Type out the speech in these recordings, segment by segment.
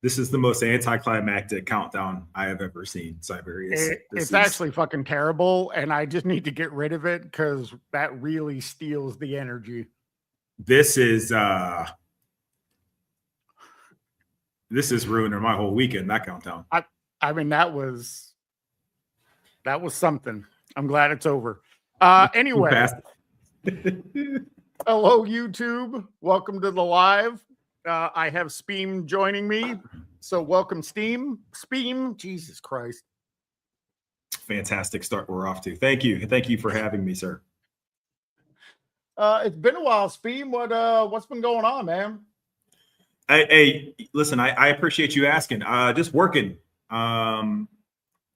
This is the most anticlimactic countdown I have ever seen, Cyberius. It's actually fucking terrible, and I just need to get rid of it because that really steals the energy. This is ruining my whole weekend, that countdown. I mean, that was something. I'm glad it's over. Anyway, hello, YouTube. Welcome to the live. I have Speem joining me. So welcome, Speem. Jesus Christ. Fantastic start we're off to. Thank you. Thank you for having me, sir. It's been a while, Speem. What's been going on, man? Hey, listen, I appreciate you asking. Just working.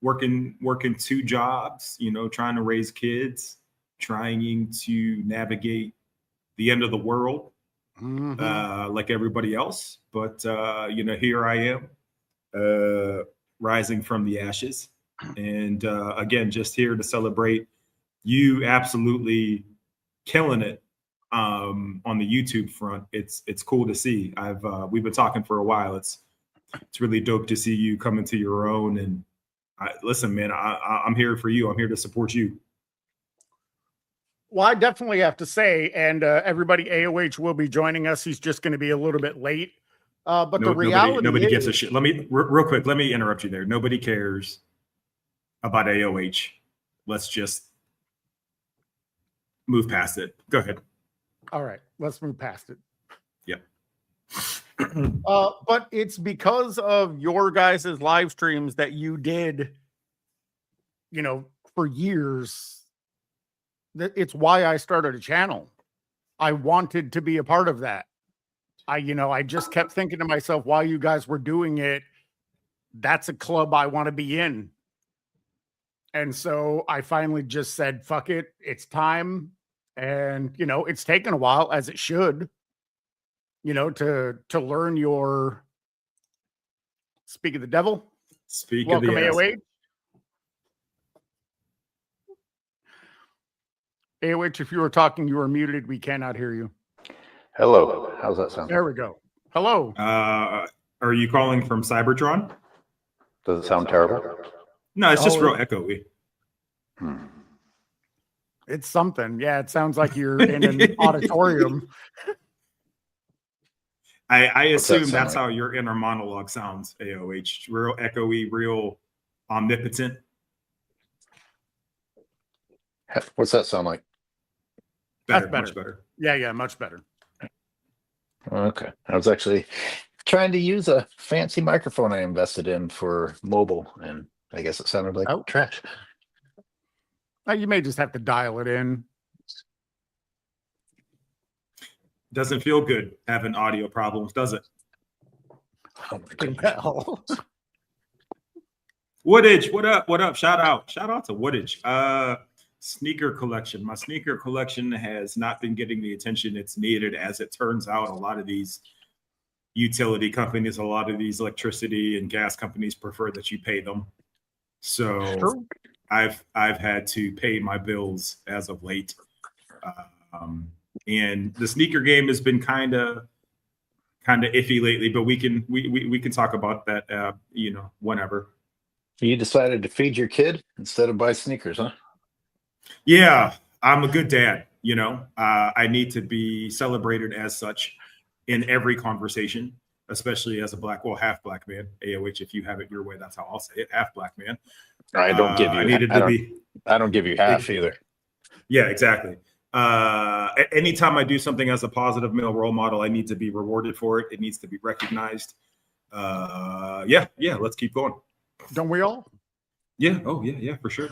Working 2 jobs, trying to raise kids, trying to navigate the end of the world. Like everybody else, but here I am, rising from the ashes, and again, just here to celebrate you absolutely killing it on the YouTube front. It's cool to see. We've been talking for a while. It's really dope to see you come into your own. And listen, man, I'm here for you. I'm here to support you. Well, I definitely have to say, and everybody, AOH will be joining us. He's just going to be a little bit late. But the reality nobody gives a shit. Let me real quick. Let me interrupt you there. Nobody cares about AOH. Let's just move past it. Go ahead. All right, let's move past it. Yep. But it's because of your guys' live streams that you did, for years. It's why I started a channel. I wanted to be a part of that. I just kept thinking to myself, while you guys were doing it, that's a club I want to be in. And so I finally just said, fuck it, it's time. And, it's taken a while, as it should, to learn your speak of the devil. Welcome, AOH. AOH, if you were talking, you were muted. We cannot hear you. Hello. How's that sound? There we go. Hello. Are you calling from Cybertron? Does it sound terrible? No, it's just real echoey. It's something. Yeah, it sounds like you're in an auditorium. I assume that's how your inner monologue sounds, AOH. Real echoey, real omnipotent. What's that sound like? Better. Much better. Yeah, much better. Okay. I was actually trying to use a fancy microphone I invested in for mobile, and I guess it sounded like trash. You may just have to dial it in. Doesn't feel good having audio problems, does it? Oh my God. Woodage, what up? What up? Shout out to Woodage. Sneaker collection. My sneaker collection has not been getting the attention it's needed. As it turns out, a lot of these utility companies, a lot of these electricity and gas companies prefer that you pay them. So I've had to pay my bills as of late. And the sneaker game has been kind of iffy lately, but we can talk about that whenever. You decided to feed your kid instead of buy sneakers, huh? Yeah, I'm a good dad. I need to be celebrated as such in every conversation, especially as a half black man. AOH, if you have it your way, that's how I'll say it. Half black man. I don't give you. I don't give you half either. Yeah, exactly. Anytime I do something as a positive male role model, I need to be rewarded for it. It needs to be recognized. Yeah. Let's keep going. Don't we all? Yeah. Oh, yeah, for sure.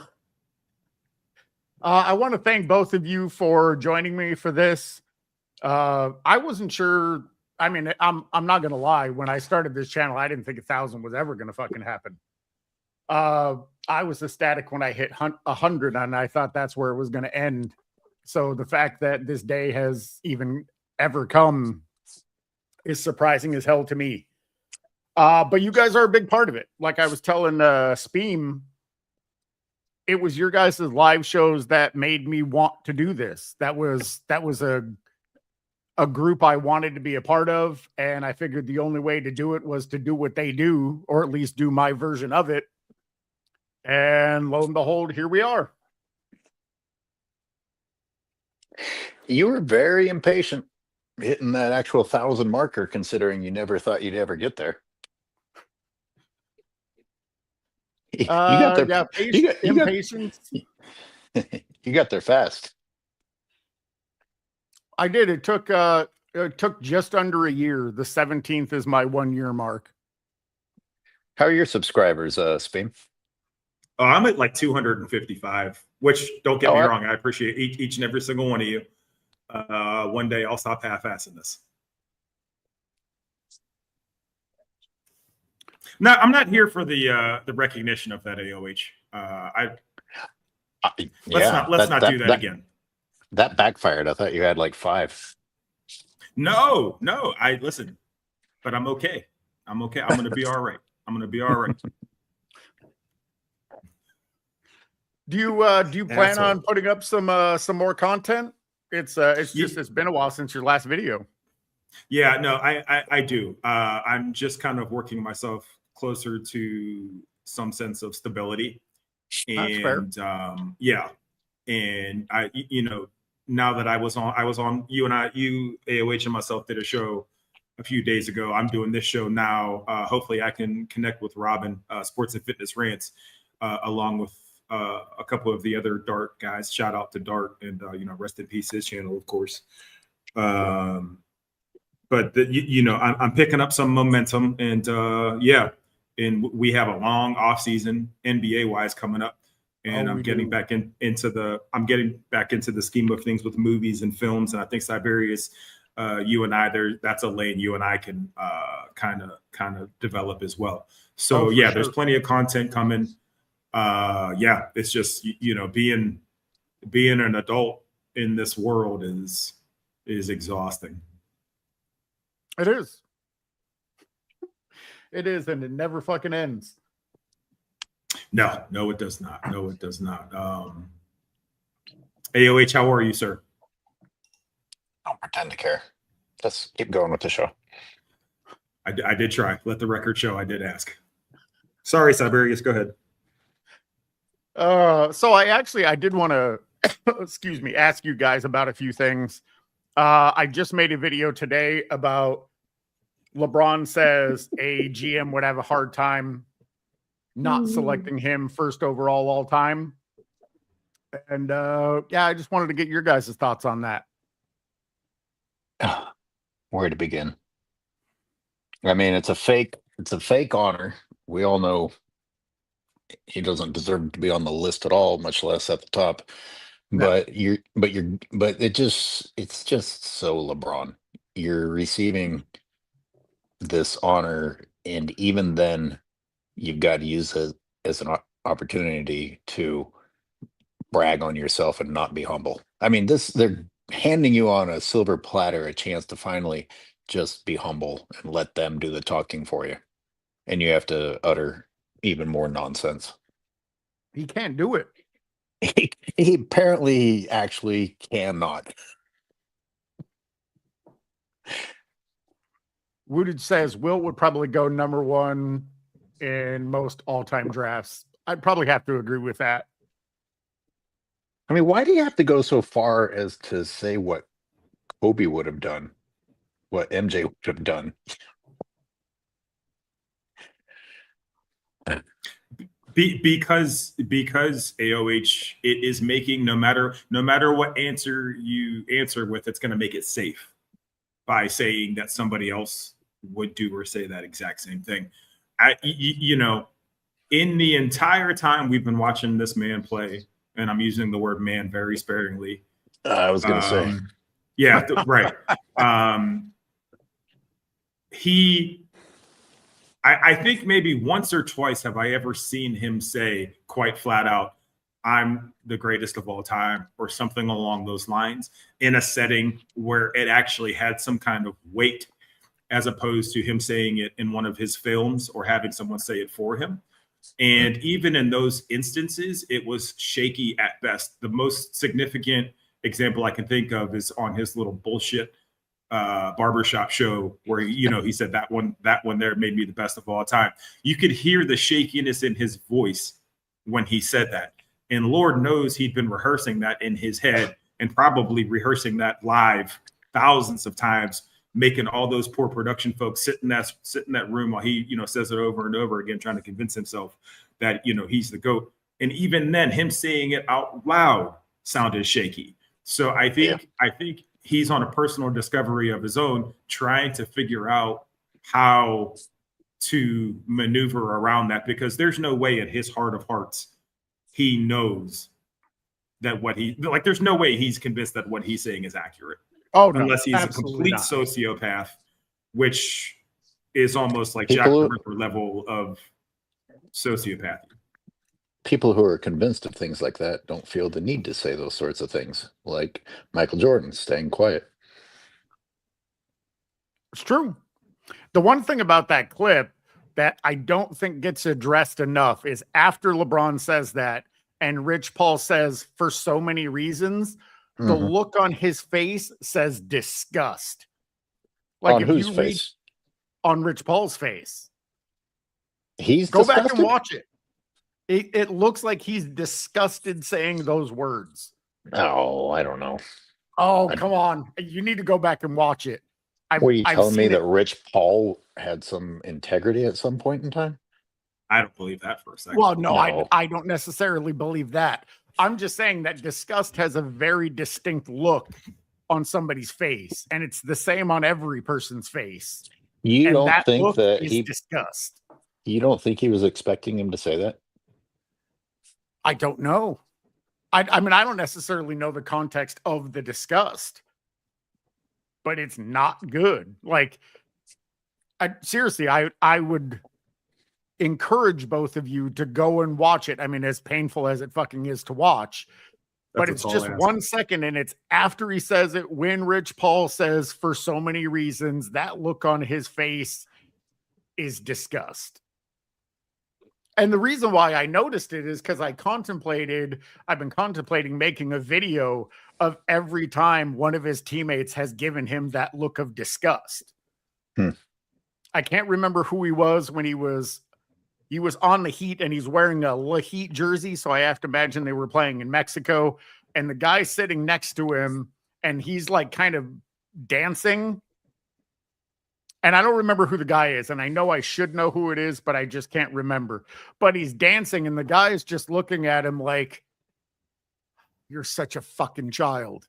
I want to thank both of you for joining me for this. I wasn't sure. I mean, I'm not going to lie. When I started this channel, I didn't think 1,000 was ever going to fucking happen. I was ecstatic when I hit 100, and I thought that's where it was going to end. So the fact that this day has even ever come is surprising as hell to me. But you guys are a big part of it. Like I was telling Speem, it was your guys' live shows that made me want to do this. That was a group I wanted to be a part of, and I figured the only way to do it was to do what they do, or at least do my version of it. And lo and behold, here we are. You were very impatient hitting that actual 1,000 marker, considering you never thought you'd ever get there. You got there. Yeah, impatience. You got there fast. I did. It took just under a year. The 17th is my 1 year mark. How are your subscribers, Speam? Oh, I'm at like 255, which, don't get me wrong, I appreciate each and every single one of you. One day I'll stop half-assing this. No, I'm not here for the recognition of that AOH. Let's not do that again. That backfired. I thought you had like 5. No, I listen, but I'm okay. I'm okay. I'm gonna be all right. Do you plan on putting up some more content? It's been a while since your last video. Yeah, no, I do. I'm just kind of working myself closer to some sense of stability. And yeah. And I, now that I was on you AOH and myself did a show a few days ago. I'm doing this show now. Hopefully I can connect with Robin, Sports and Fitness Rants, along with a couple of the other Dart guys. Shout out to Dart, and rest in peace his channel, of course. But I'm picking up some momentum, and and we have a long off season NBA wise coming up, and I'm getting back into the scheme of things with movies and films, and I think Cyberius, you and I, that's a lane you and I can kind of develop as well. So there's plenty of content coming. It's just being an adult in this world is exhausting. It is. It is, and it never fucking ends. No, it does not. AOH, how are you, sir? Don't pretend to care. Let's keep going with the show. I did try. Let the record show I did ask. Sorry, Cyberius, go ahead. So I did want to, excuse me, ask you guys about a few things. I just made a video today about LeBron says a GM would have a hard time not selecting him first overall all time. And I just wanted to get your guys' thoughts on that. Where to begin? I mean, it's a fake honor. We all know he doesn't deserve to be on the list at all, much less at the top. No. But it's just so LeBron. You're receiving this honor, and even then you've got to use it as an opportunity to brag on yourself and not be humble. I mean, they're handing you on a silver platter a chance to finally just be humble and let them do the talking for you, and you have to utter even more nonsense. He can't do it. He apparently actually cannot. Wooded says Wilt would probably go number 1 in most all-time drafts. I'd probably have to agree with that. I mean, why do you have to go so far as to say what Kobe would have done, what MJ would have done? Because AOH, it is making no matter what answer you answer with, it's going to make it safe by saying that somebody else would do or say that exact same thing. In the entire time we've been watching this man play, and I'm using the word man very sparingly. I was going to say, yeah, right. I think maybe once or twice have I ever seen him say quite flat out, I'm the greatest of all time, or something along those lines, in a setting where it actually had some kind of weight, as opposed to him saying it in one of his films or having someone say it for him. And even in those instances, it was shaky at best. The most significant example I can think of is on his little bullshit barbershop show where he said that one there made me the best of all time. You could hear the shakiness in his voice when he said that, and Lord knows he'd been rehearsing that in his head and probably rehearsing that live thousands of times, making all those poor production folks sit in that room while he says it over and over again, trying to convince himself that he's the GOAT. And even then, him saying it out loud sounded shaky. So I think he's on a personal discovery of his own, trying to figure out how to maneuver around that, because there's no way in his heart of hearts he knows that there's no way he's convinced that what he's saying is accurate. Oh, no, unless he's a complete sociopath, which is almost like Jack the Ripper level of sociopathy. People who are convinced of things like that don't feel the need to say those sorts of things, like Michael Jordan staying quiet. It's true. The one thing about that clip that I don't think gets addressed enough is after LeBron says that and Rich Paul says, for so many reasons, the look on his face says disgust. Like, on whose face? On Rich Paul's face. He's Go disgusted? back and watch it. It looks like he's disgusted saying those words. Oh, I don't know. Oh, come on. You need to go back and watch it. Were you telling me that Rich Paul had some integrity at some point in time? I don't believe that for a second. Well, no. I don't necessarily believe that. I'm just saying that disgust has a very distinct look on somebody's face, and it's the same on every person's face. You don't think that he disgust? You don't think he was expecting him to say that? I don't know. I mean, I don't necessarily know the context of the disgust, but it's not good. Like, seriously, I would encourage both of you to go and watch it. I mean, as painful as it fucking is to watch, but it's just 1 second, and it's after he says it, when Rich Paul says, for so many reasons, that look on his face is disgust. And the reason why I noticed it is because I've been contemplating making a video of every time one of his teammates has given him that look of disgust. I can't remember who he was when he was on the Heat, and he's wearing a Heat jersey. So I have to imagine they were playing in Mexico, and the guy sitting next to him, and he's like kind of dancing. And I don't remember who the guy is. And I know I should know who it is, but I just can't remember. But he's dancing, and the guy is just looking at him like, you're such a fucking child.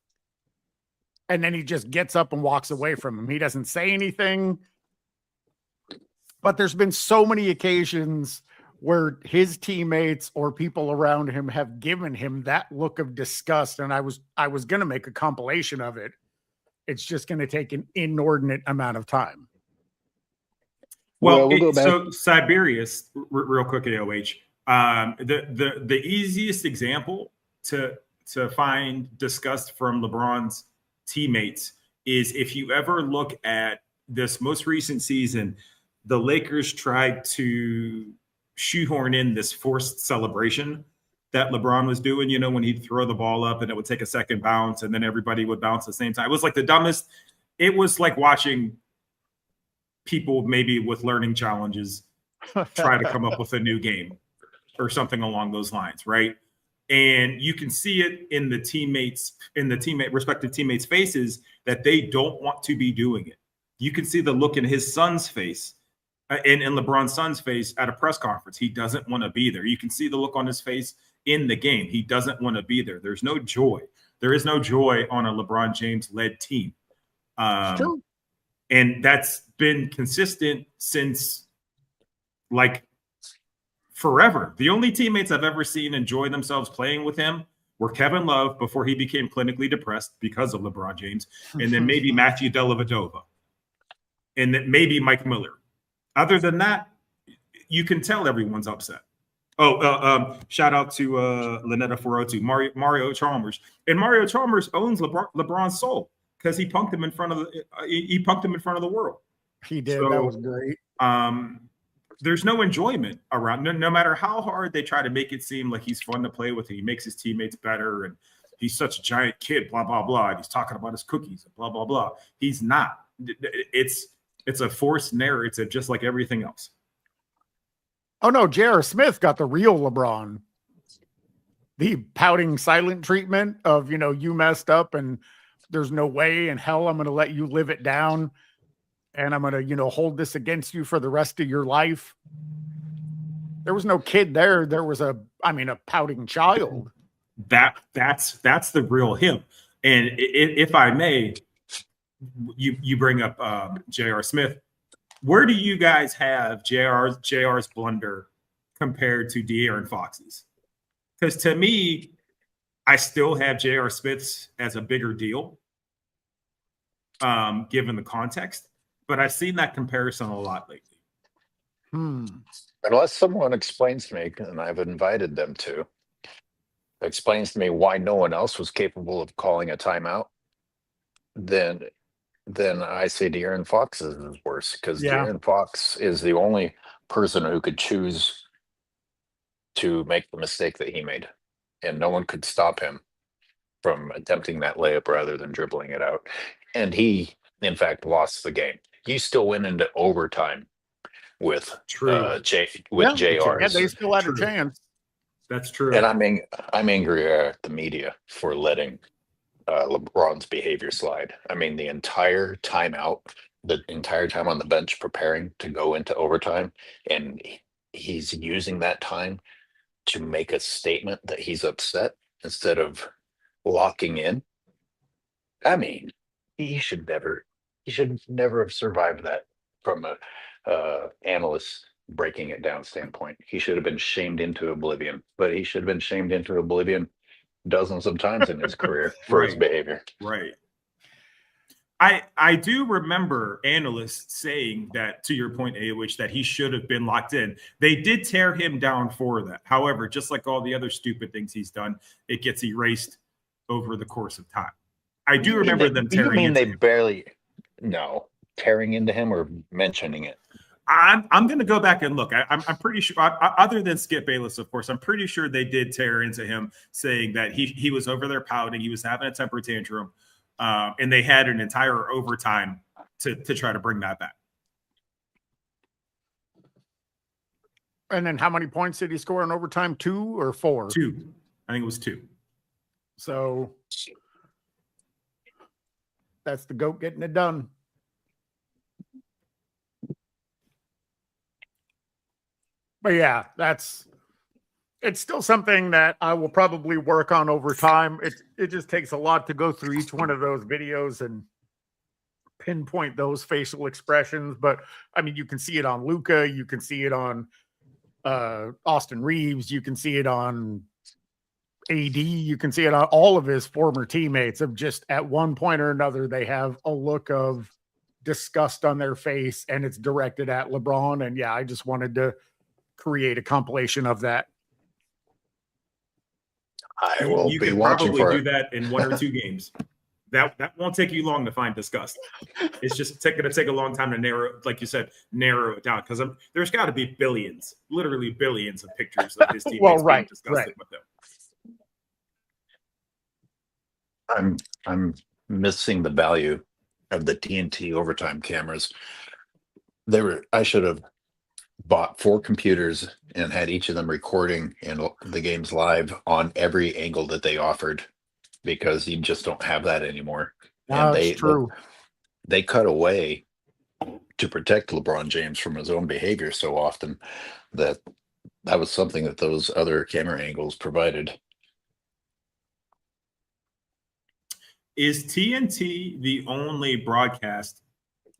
And then he just gets up and walks away from him. He doesn't say anything. But there's been so many occasions where his teammates or people around him have given him that look of disgust. And I was going to make a compilation of it. It's just going to take an inordinate amount of time. Well, so Cyberius, real quick at AOH, the easiest example to find disgust from LeBron's teammates is if you ever look at this most recent season, the Lakers tried to shoehorn in this forced celebration that LeBron was doing, when he'd throw the ball up and it would take a second bounce and then everybody would bounce at the same time. It was like the dumbest. It was like watching people maybe with learning challenges try to come up with a new game or something along those lines, right? And you can see it in the respective teammates' faces that they don't want to be doing it. You can see the look in his son's face, in LeBron's son's face at a press conference. He doesn't want to be there. You can see the look on his face in the game. He doesn't want to be there. There's no joy. There is no joy on a LeBron James-led team. True. And that's been consistent since like forever. The only teammates I've ever seen enjoy themselves playing with him were Kevin Love before he became clinically depressed because of LeBron James, and then maybe Matthew Dellavedova, and then maybe Mike Miller. Other than that, you can tell everyone's upset. Shout out to Lynetta 402, Mario Chalmers. And Mario Chalmers owns LeBron's soul because he punked him in front of the world. He did. So, that was great. There's no enjoyment around. No matter how hard they try to make it seem like he's fun to play with, he makes his teammates better, and he's such a giant kid, blah, blah, blah. And he's talking about his cookies, blah, blah, blah. He's not. It's a forced narrative, just like everything else. Oh no, J.R. Smith got the real LeBron. The pouting silent treatment of, you messed up and there's no way in hell I'm going to let you live it down. And I'm going to, hold this against you for the rest of your life. There was no kid there. There was a pouting child. That's the real him. And if I may, you bring up J.R. Smith. Where do you guys have JR's blunder compared to De'Aaron Fox's? Because to me, I still have J.R. Smith's as a bigger deal, given the context. But I've seen that comparison a lot lately. Unless someone explains to me, and I've invited them to, explains to me why no one else was capable of calling a timeout, then I say De'Aaron Fox is worse, because De'Aaron Fox is the only person who could choose to make the mistake that he made, and no one could stop him from attempting that layup rather than dribbling it out. And he, in fact, lost the game. He still went into overtime with JR. Yeah, they still had a chance. That's true. And I'm angry at the media for letting LeBron's behavior slide. I mean, the entire timeout, the entire time on the bench preparing to go into overtime, and he's using that time to make a statement that he's upset instead of locking in. I mean, he should never have survived that from a analyst breaking it down standpoint. He should have been shamed into oblivion, but he should have been shamed into oblivion dozens of times in his career for his behavior. Right. I do remember analysts saying that, to your point, AOH, that he should have been locked in. They did tear him down for that. However, just like all the other stupid things he's done, it gets erased over the course of time. I do remember them tearing. You mean they barely? No, tearing into him or mentioning it. I'm going to go back and look. I'm pretty sure, other than Skip Bayless, of course, I'm pretty sure they did tear into him, saying that he was over there pouting, he was having a temper tantrum, and they had an entire overtime to try to bring that back. And then how many points did he score in overtime? 2 or 4? 2. I think it was 2. So that's the GOAT getting it done. But yeah, it's still something that I will probably work on over time. It just takes a lot to go through each one of those videos and pinpoint those facial expressions. But I mean, you can see it on Luka, you can see it on Austin Reeves, you can see it on AD, you can see it on all of his former teammates. Of just at one point or another, they have a look of disgust on their face, and it's directed at LeBron. And yeah, I just wanted to create a compilation of that. I will you be can watching probably for do it. that in 1 or 2 games. That won't take you long to find disgust. It's just going to take a long time to narrow, like you said, narrow it down, because there's got to be billions, literally billions of pictures of his teammates being disgusted with them. I'm missing the value of the TNT overtime cameras. I should have bought 4 computers and had each of them recording in the games live on every angle that they offered, because you just don't have that anymore. And That's true. They cut away to protect LeBron James from his own behavior so often that was something that those other camera angles provided. Is TNT the only broadcast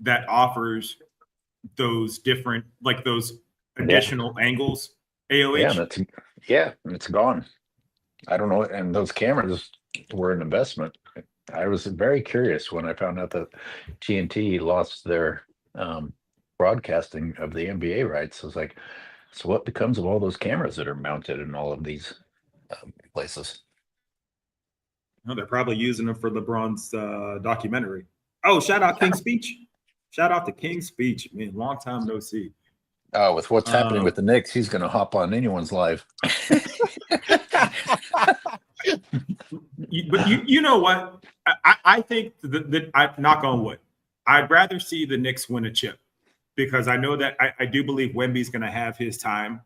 that offers those different, like those additional angles? AOH? Yeah, and it's gone. I don't know. And those cameras were an investment. I was very curious when I found out that TNT lost their broadcasting of the NBA rights. I was like, so what becomes of all those cameras that are mounted in all of these places? No, they're probably using them for LeBron's documentary. Oh, shout out King's Speech. Shout out to King's Speech. Man, long time no see. With what's happening with the Knicks, he's going to hop on anyone's live. But you know what? I think that I knock on wood. I'd rather see the Knicks win a chip because I know that I do believe Wemby's going to have his time.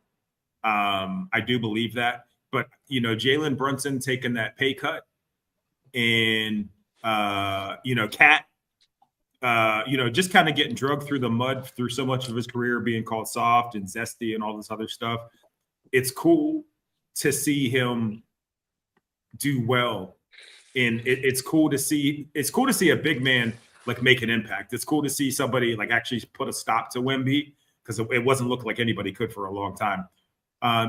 I do believe that. But, Jalen Brunson taking that pay cut and, Cat, just kind of getting drugged through the mud through so much of his career being called soft and zesty and all this other stuff. It's cool to see him do well. And it's cool to see a big man like make an impact. It's cool to see somebody like actually put a stop to Wemby because it wasn't looking like anybody could for a long time.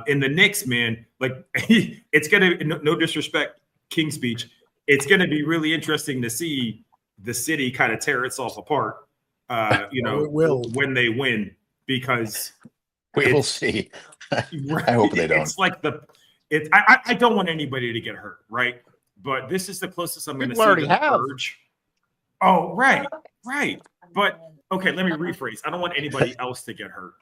In the Knicks, man, like it's gonna no disrespect, King's Speech. It's gonna be really interesting to see the city kind of tear itself apart. It will when they win because we will see. I hope they don't. It's like I don't want anybody to get hurt, right? But this is the closest I'm going to see to the purge. Oh, right. But okay, let me rephrase. I don't want anybody else to get hurt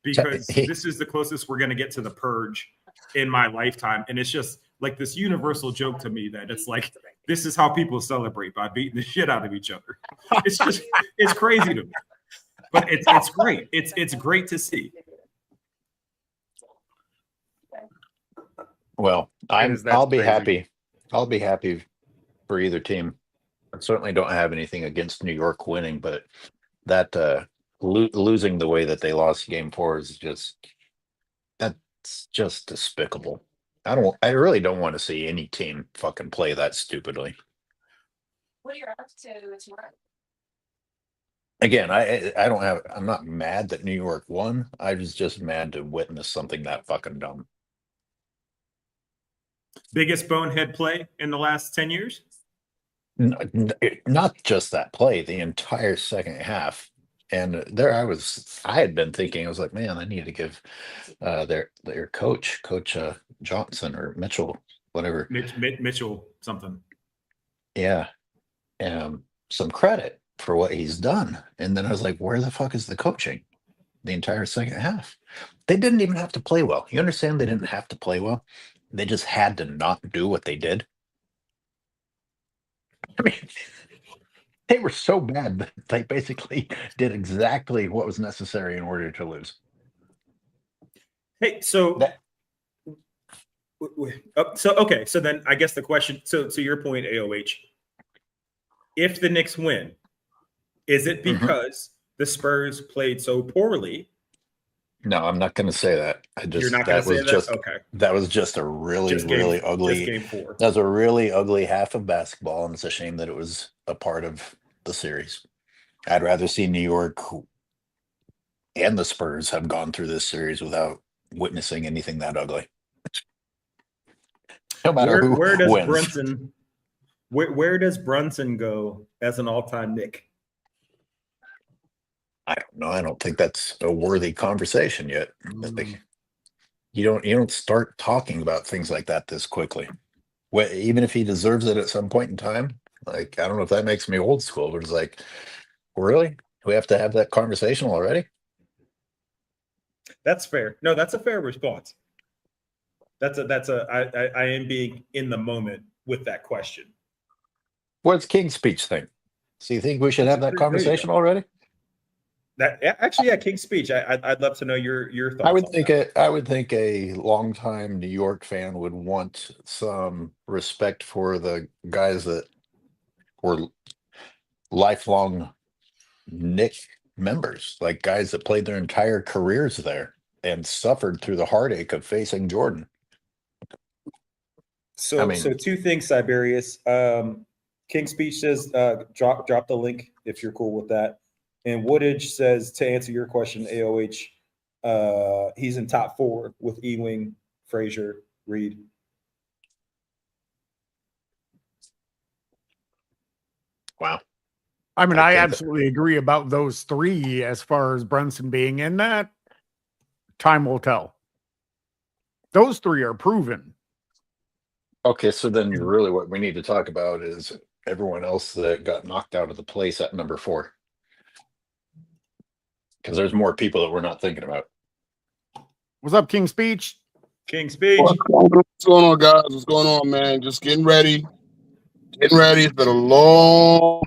because this is the closest we're going to get to the purge in my lifetime. And it's just like this universal joke to me that it's like, this is how people celebrate by beating the shit out of each other. It's crazy to me, but it's great. It's great to see. Well, I'll be happy. I'll be happy for either team. I certainly don't have anything against New York winning, but that losing the way that they lost Game 4 is that's just despicable. I really don't want to see any team fucking play that stupidly. What are you up to tomorrow? Again, I'm not mad that New York won. I was just mad to witness something that fucking dumb. Biggest bonehead play in the last 10 years? Not just that play, the entire second half. And there I had been thinking, I was like, man, I need to give their coach Johnson or Mitchell, whatever. Mitchell something. Yeah. Some credit for what he's done. And then I was like, where the fuck is the coaching? The entire second half. They didn't even have to play well. You understand they didn't have to play well? They just had to not do what they did. I mean, they were so bad that they basically did exactly what was necessary in order to lose. Hey, so then I guess the question, so to your point, AOH, if the Knicks win, is it because the Spurs played so poorly? No, I'm not going to say that. You're not going to say that? Okay. That was just a really ugly. Just Game 4. That was a really ugly half of basketball, and it's a shame that it was a part of the series. I'd rather see New York and the Spurs have gone through this series without witnessing anything that ugly. No matter where does wins. Brunson? Where does Brunson go as an all-time Knick? I don't know. I don't think that's a worthy conversation yet. You don't start talking about things like that this quickly. Even if he deserves it at some point in time, like I don't know if that makes me old school, but it's like, really? Do we have to have that conversation already? That's fair. No, that's a fair response. I am being in the moment with that question. What's King's Speech think? So you think we should have that conversation already? That actually, yeah, King's Speech. I'd love to know your thoughts. I would think a longtime New York fan would want some respect for the guys that were lifelong Knick members, like guys that played their entire careers there and suffered through the heartache of facing Jordan. So two things, Cyberius. King's Speech says drop the link if you're cool with that. And Woodage says, to answer your question, AOH, he's in top 4 with Ewing, Frazier, Reed. Wow. I mean, I absolutely agree about those 3 as far as Brunson being in that. Time will tell. Those 3 are proven. Okay, so then really what we need to talk about is everyone else that got knocked out of the place at number 4. Because there's more people that we're not thinking about. What's up, King's Speech? King Speech. What's going on, guys? What's going on, man? Just getting ready. Getting ready. It's been a long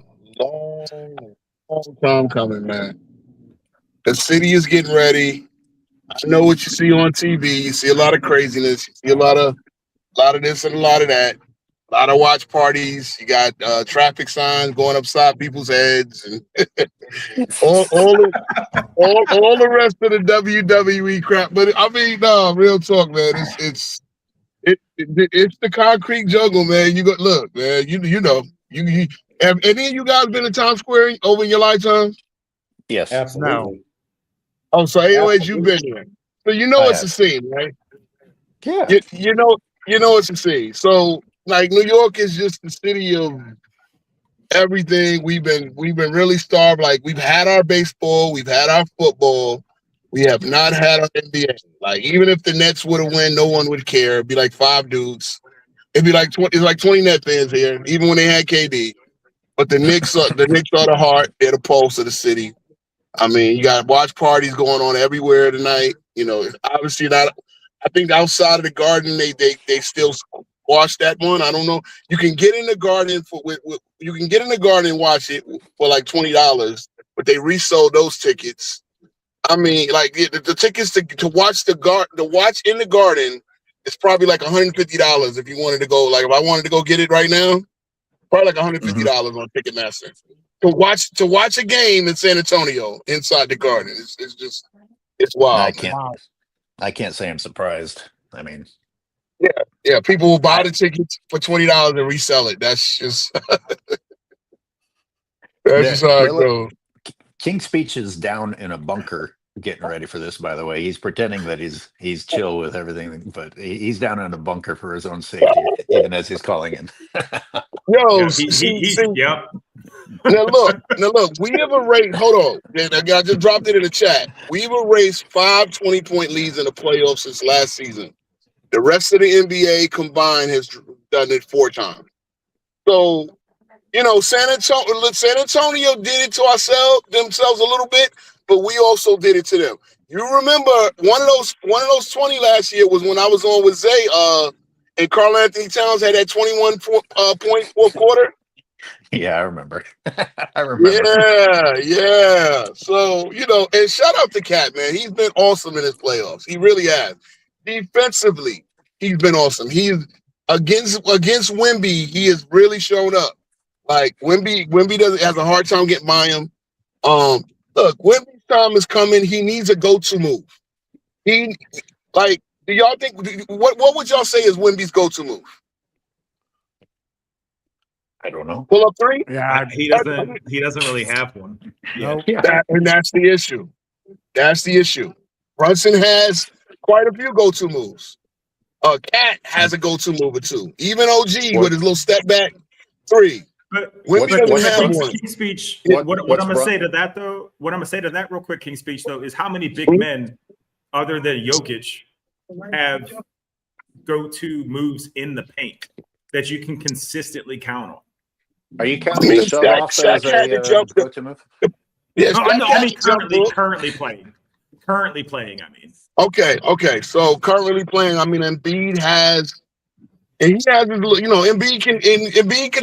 time coming, man. The city is getting ready. I know what you see on TV. You see a lot of craziness. You see a lot of this and a lot of that. A lot of watch parties. You got traffic signs going upside people's heads, and all the rest of the WWE crap. But I mean, no, real talk, man. It's the concrete jungle, man. You go look, man. You know you have any of you guys been to Times Square over in your lifetime? Yes. Absolutely. Oh, so AOH, you've been there, so you know it's a scene, right? Yeah. You know it's a scene. So like New York is just the city of everything. We've been really starved. Like we've had our baseball, we've had our football. We have not had our NBA. Like even if the Nets would have won, no one would care. It'd be like 5 dudes. It'd be like 20. It's like 20 Net fans here, even when they had KD. But the Knicks are the heart. They're the pulse of the city. I mean, you got watch parties going on everywhere tonight. You know, obviously not. I think outside of the Garden, they still watch that one. I don't know. You can get in the Garden you can get in the Garden and watch it for like $20, but they resold those tickets. I mean, like the tickets to watch watch in the Garden is probably like $150 if you wanted to go. Like if I wanted to go get it right now, probably like $150 on Ticketmaster to watch a game in San Antonio inside the Garden. It's wild. I can't say I'm surprised. I mean, yeah. People will buy the tickets for $20 and resell it. That's just just how it goes. King Speech is down in a bunker getting ready for this, by the way. He's pretending that he's chill with everything, but he's down in a bunker for his own safety, even as he's calling in. Yo, Yep. Now look, we have erased. Hold on, I just dropped it in the chat. We've erased 5 20-point leads in the playoffs since last season. The rest of the NBA combined has done it 4 times. So, you know, San Antonio did it to themselves a little bit, but we also did it to them. You remember one of those 20 last year was when I was on with Zay, and Karl Anthony Towns had that 21 point fourth quarter. Yeah, I remember. I remember. Yeah. So, you know, and shout out to Cat, man. He's been awesome in his playoffs. He really has. Defensively, he's been awesome. He's against Wemby, he has really shown up. Like Wemby has a hard time getting by him. Look, Wemby's time is coming. He needs a go-to move. Do y'all think what would y'all say is Wemby's go-to move? I don't know. Pull up 3? Yeah, He doesn't really have one. Nope. And that's the issue. That's the issue. Brunson has quite a few go-to moves. Cat has a go-to move or 2. Even OG with his little step back 3. But Wemby doesn't have one. King Speech. What I'm gonna say to that though, real quick, King Speech though, is how many big men other than Jokic have go-to moves in the paint that you can consistently count on. Are you counting the shut off as a go-to move? Yes, I mean currently playing. I mean. Okay. So currently playing. I mean, Embiid has, and he has his little, you know, Embiid can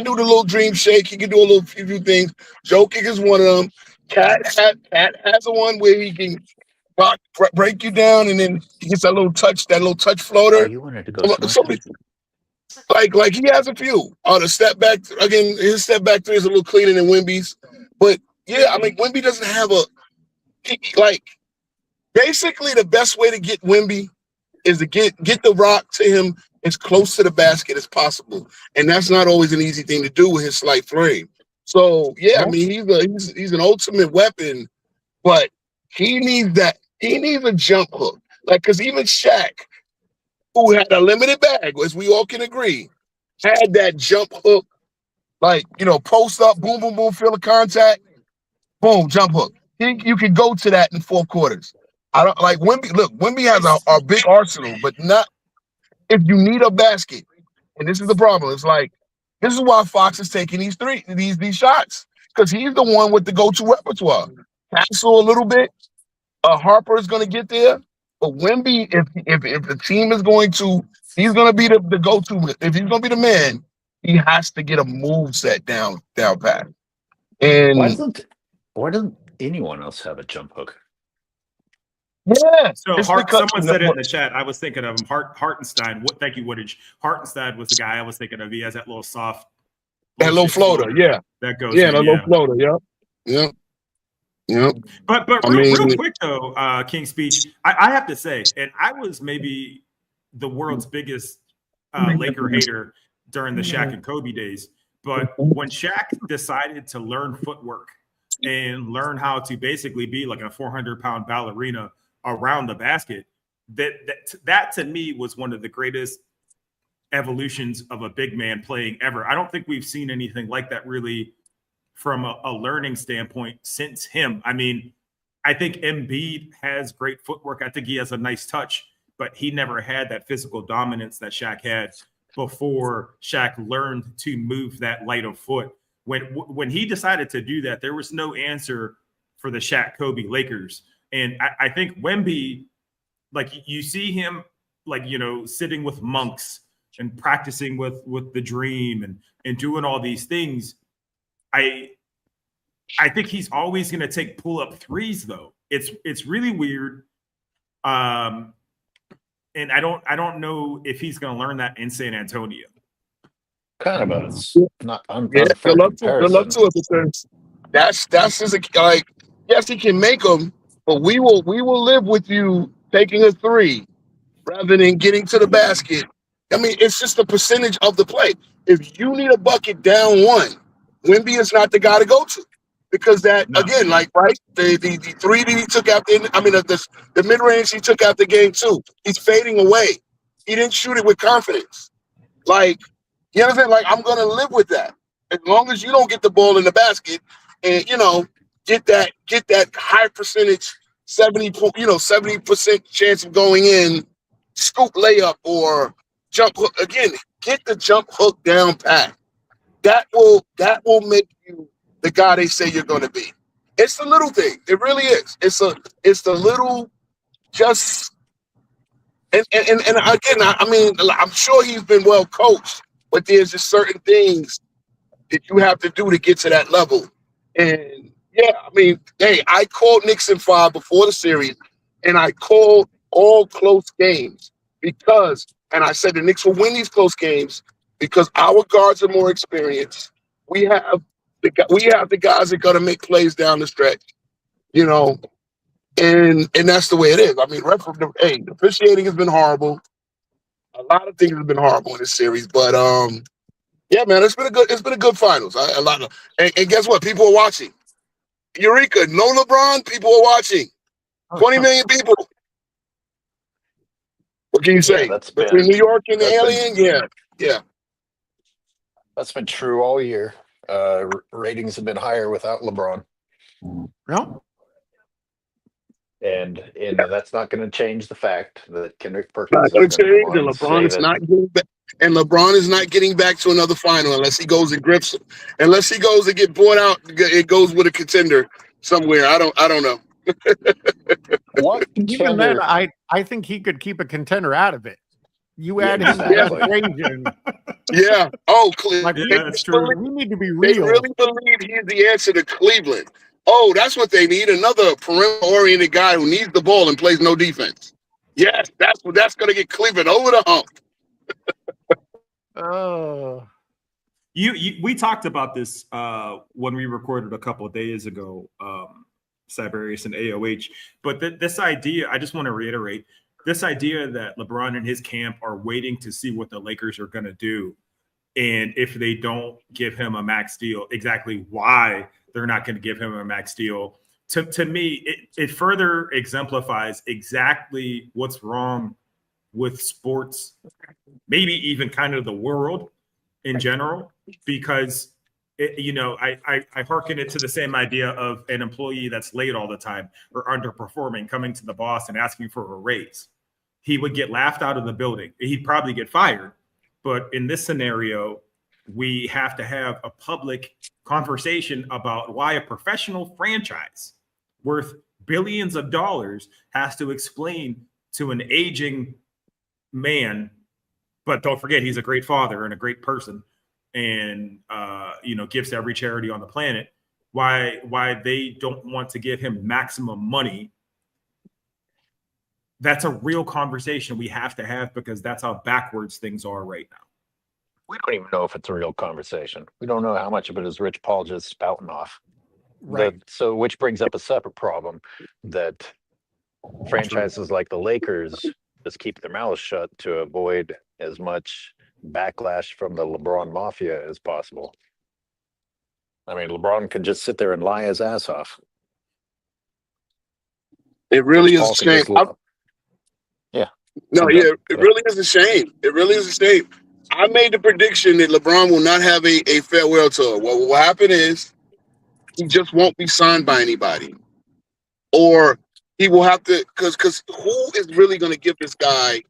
do the little dream shake. He can do a few things. Jokic is one of them. Cat has the one where he can break you down, and then he gets that little touch floater. Oh, you wanted to go. Like he has a few. The step back again. His step back 3 is a little cleaner than Wemby's, but yeah, I mean Wemby doesn't have basically the best way to get Wemby is to get the rock to him as close to the basket as possible, and that's not always an easy thing to do with his slight frame. So yeah, I mean he's an ultimate weapon, but he needs that. He needs a jump hook, like because even Shaq, who had a limited bag, as we all can agree, had that jump hook, like, you know, post up, boom, boom, boom, feel the contact, boom, jump hook. You can go to that in 4 quarters. I don't like Wemby. Look, Wemby has a big arsenal, but not if you need a basket. And this is the problem. It's like this is why Fox is taking these shots, because he's the one with the go-to repertoire. Castle a little bit. Harper is going to get there. But Wemby, if the team is going to, he's going to be the go-to. If he's going to be the man, he has to get a move set down pat. And why doesn't anyone else have a jump hook? yeah, So someone said it in the chat. I was thinking of him, Hartenstein. Thank you, Woodage. Hartenstein was the guy I was thinking of. He has that little soft, that little floater. Yeah, that goes. Yeah, that little floater. Yep. But real quick though, King Speech, I have to say, and I was maybe the world's biggest Laker hater during the Shaq and Kobe days. But when Shaq decided to learn footwork and learn how to basically be like a 400-pound ballerina around the basket, that to me was one of the greatest evolutions of a big man playing ever. I don't think we've seen anything like that really from a learning standpoint since him. I mean, I think Embiid has great footwork. I think he has a nice touch, but he never had that physical dominance that Shaq had before Shaq learned to move that light of foot. When he decided to do that, there was no answer for the Shaq Kobe Lakers. And I think Wemby, like you see him, like, you know, sitting with monks and practicing with the dream and doing all these things. I think he's always going to take pull-up threes, though. It's really weird. And I don't know if he's going to learn that in San Antonio. Kind of a not good unfair luck comparison. to it, because that's just like, yes, he can make them, but we will live with you taking a three rather than getting to the basket. I mean, it's just a percentage of the play. If you need a bucket down one, Wemby is not the guy to go to, because again, like, right, the three that he took after, the mid range he took after game two, he's fading away. He didn't shoot it with confidence. Like, you understand? Like, I'm gonna live with that as long as you don't get the ball in the basket and get that high percentage 70% chance of going in, scoop layup or jump hook. Again, get the jump hook down pat. That will make you the guy they say you're going to be. It's the little thing. It really is. It's the little just. And again, I'm sure he's been well coached, but there's just certain things that you have to do to get to that level. And yeah, I mean, hey, I called Knicks in 5 before the series, and I called all close games and I said the Knicks will win these close games because our guards are more experienced. We have the guys that are going to make plays down the stretch, and that's the way it is. I mean, the officiating has been horrible. A lot of things have been horrible in this series, but yeah, man, it's been a good finals. And guess what? People are watching. Eureka, no LeBron, people are watching. 20 million people. What can you say? Between New York and the Alien, yeah. That's been true all year. Ratings have been higher without LeBron. Yeah. And that's not going to change the fact that Kendrick Perkins not going to change, and LeBron is not getting back to another final unless he goes and grips him. Unless he goes and get bought out, it goes with a contender somewhere. I don't know. What? Even then, I think he could keep a contender out of it. You add him to that equation. Yeah. Oh, that's true. We need to be real. They really believe he's the answer to Cleveland. Oh, that's what they need. Another perimeter-oriented guy who needs the ball and plays no defense. Yes, that's going to get Cleveland over the hump. Oh. We talked about this when we recorded a couple of days ago, Cyberius and AOH. But this idea, I just want to reiterate, this idea that LeBron and his camp are waiting to see what the Lakers are going to do. And if they don't give him a max deal, exactly why they're not going to give him a max deal. To me, it further exemplifies exactly what's wrong with sports, maybe even kind of the world in general, because I hearken it to the same idea of an employee that's late all the time or underperforming, coming to the boss and asking for a raise. He would get laughed out of the building. He'd probably get fired. But in this scenario, we have to have a public conversation about why a professional franchise worth billions of dollars has to explain to an aging man, but don't forget he's a great father and a great person, and gives to every charity on the planet. Why they don't want to give him maximum money? That's a real conversation we have to have, because that's how backwards things are right now. We don't even know if it's a real conversation. We don't know how much of it is Rich Paul just spouting off. Right. So which brings up a separate problem, that franchises like the Lakers just keep their mouths shut to avoid as much backlash from the LeBron mafia as possible. I mean, LeBron could just sit there and lie his ass off. It really Rich is Paul a can shame. just Yeah. No, yeah, it really is a shame. It really is a shame. I made the prediction that LeBron will not have a farewell tour. What will happen is he just won't be signed by anybody, or he will have to, because who is really going to give this guy?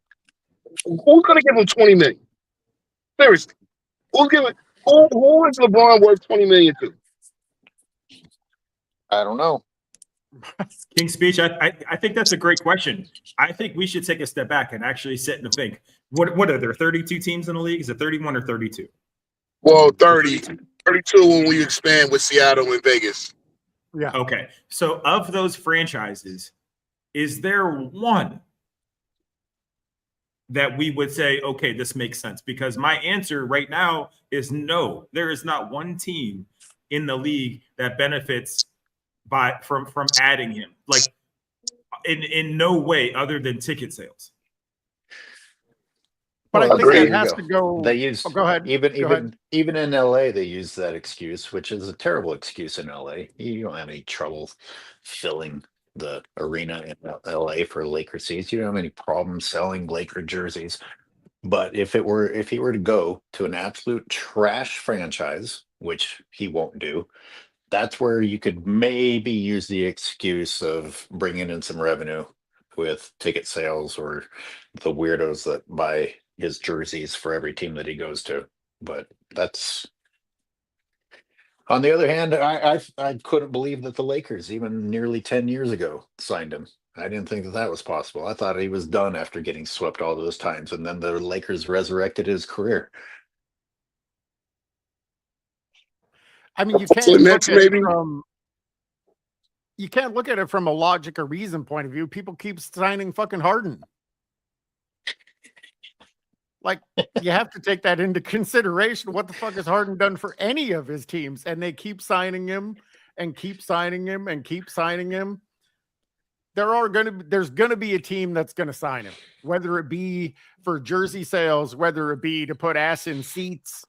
Who's going to give him 20 million? Seriously, who's giving? Who is LeBron worth 20 million to? I don't know. King's Speech, I think that's a great question. I think we should take a step back and actually sit and think. What are there, 32 teams in the league? Is it 31 or 32? Well, 32 when we expand with Seattle and Vegas. Yeah. Okay. So of those franchises, is there one that we would say, okay, this makes sense? Because my answer right now is no. There is not one team in the league that benefits from adding him, like in no way other than ticket sales. But Well, I think there that you has go. to go. They use Go ahead. even in LA they use that excuse, which is a terrible excuse in LA. You don't have any trouble filling the arena in LA for Laker seats. You don't have any problem selling Laker jerseys. But if he were to go to an absolute trash franchise, which he won't do, that's where you could maybe use the excuse of bringing in some revenue with ticket sales or the weirdos that buy his jerseys for every team that he goes to. But that's, on the other hand, I couldn't believe that the Lakers, even nearly 10 years ago, signed him. I didn't think that was possible. I thought he was done after getting swept all those times, and then the Lakers resurrected his career. I mean, you can't look at it from a logic or reason point of view. People keep signing fucking Harden. Like, you have to take that into consideration. What the fuck has Harden done for any of his teams? And they keep signing him and keep signing him and keep signing him. There's gonna be a team that's gonna sign him, whether it be for jersey sales, whether it be to put ass in seats.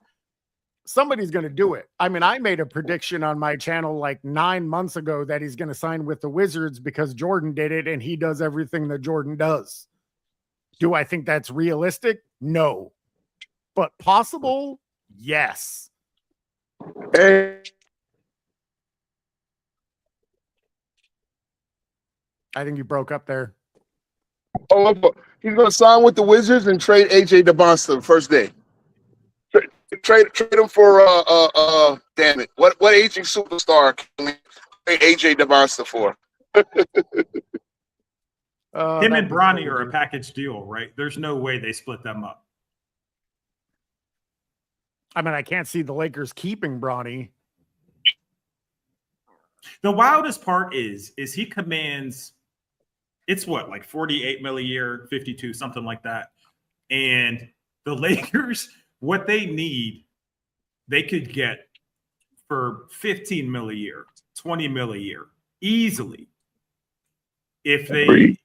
Somebody's going to do it. I mean, I made a prediction on my channel like 9 months ago that he's going to sign with the Wizards because Jordan did it and he does everything that Jordan does. Do I think that's realistic? No. But possible? Yes. Hey. I think you broke up there. Oh, he's going to sign with the Wizards and trade AJ DeBonsta the first day. Trade him for damn it. What aging superstar can we trade AJ DeBonsta for? Him and Bronny are a package deal, right? There's no way they split them up. I mean, I can't see the Lakers keeping Bronny. The wildest part is he commands, it's what, like 48 mil a year, 52, something like that. And the Lakers, what they need, they could get for 15 mil a year, 20 mil a year, easily. If the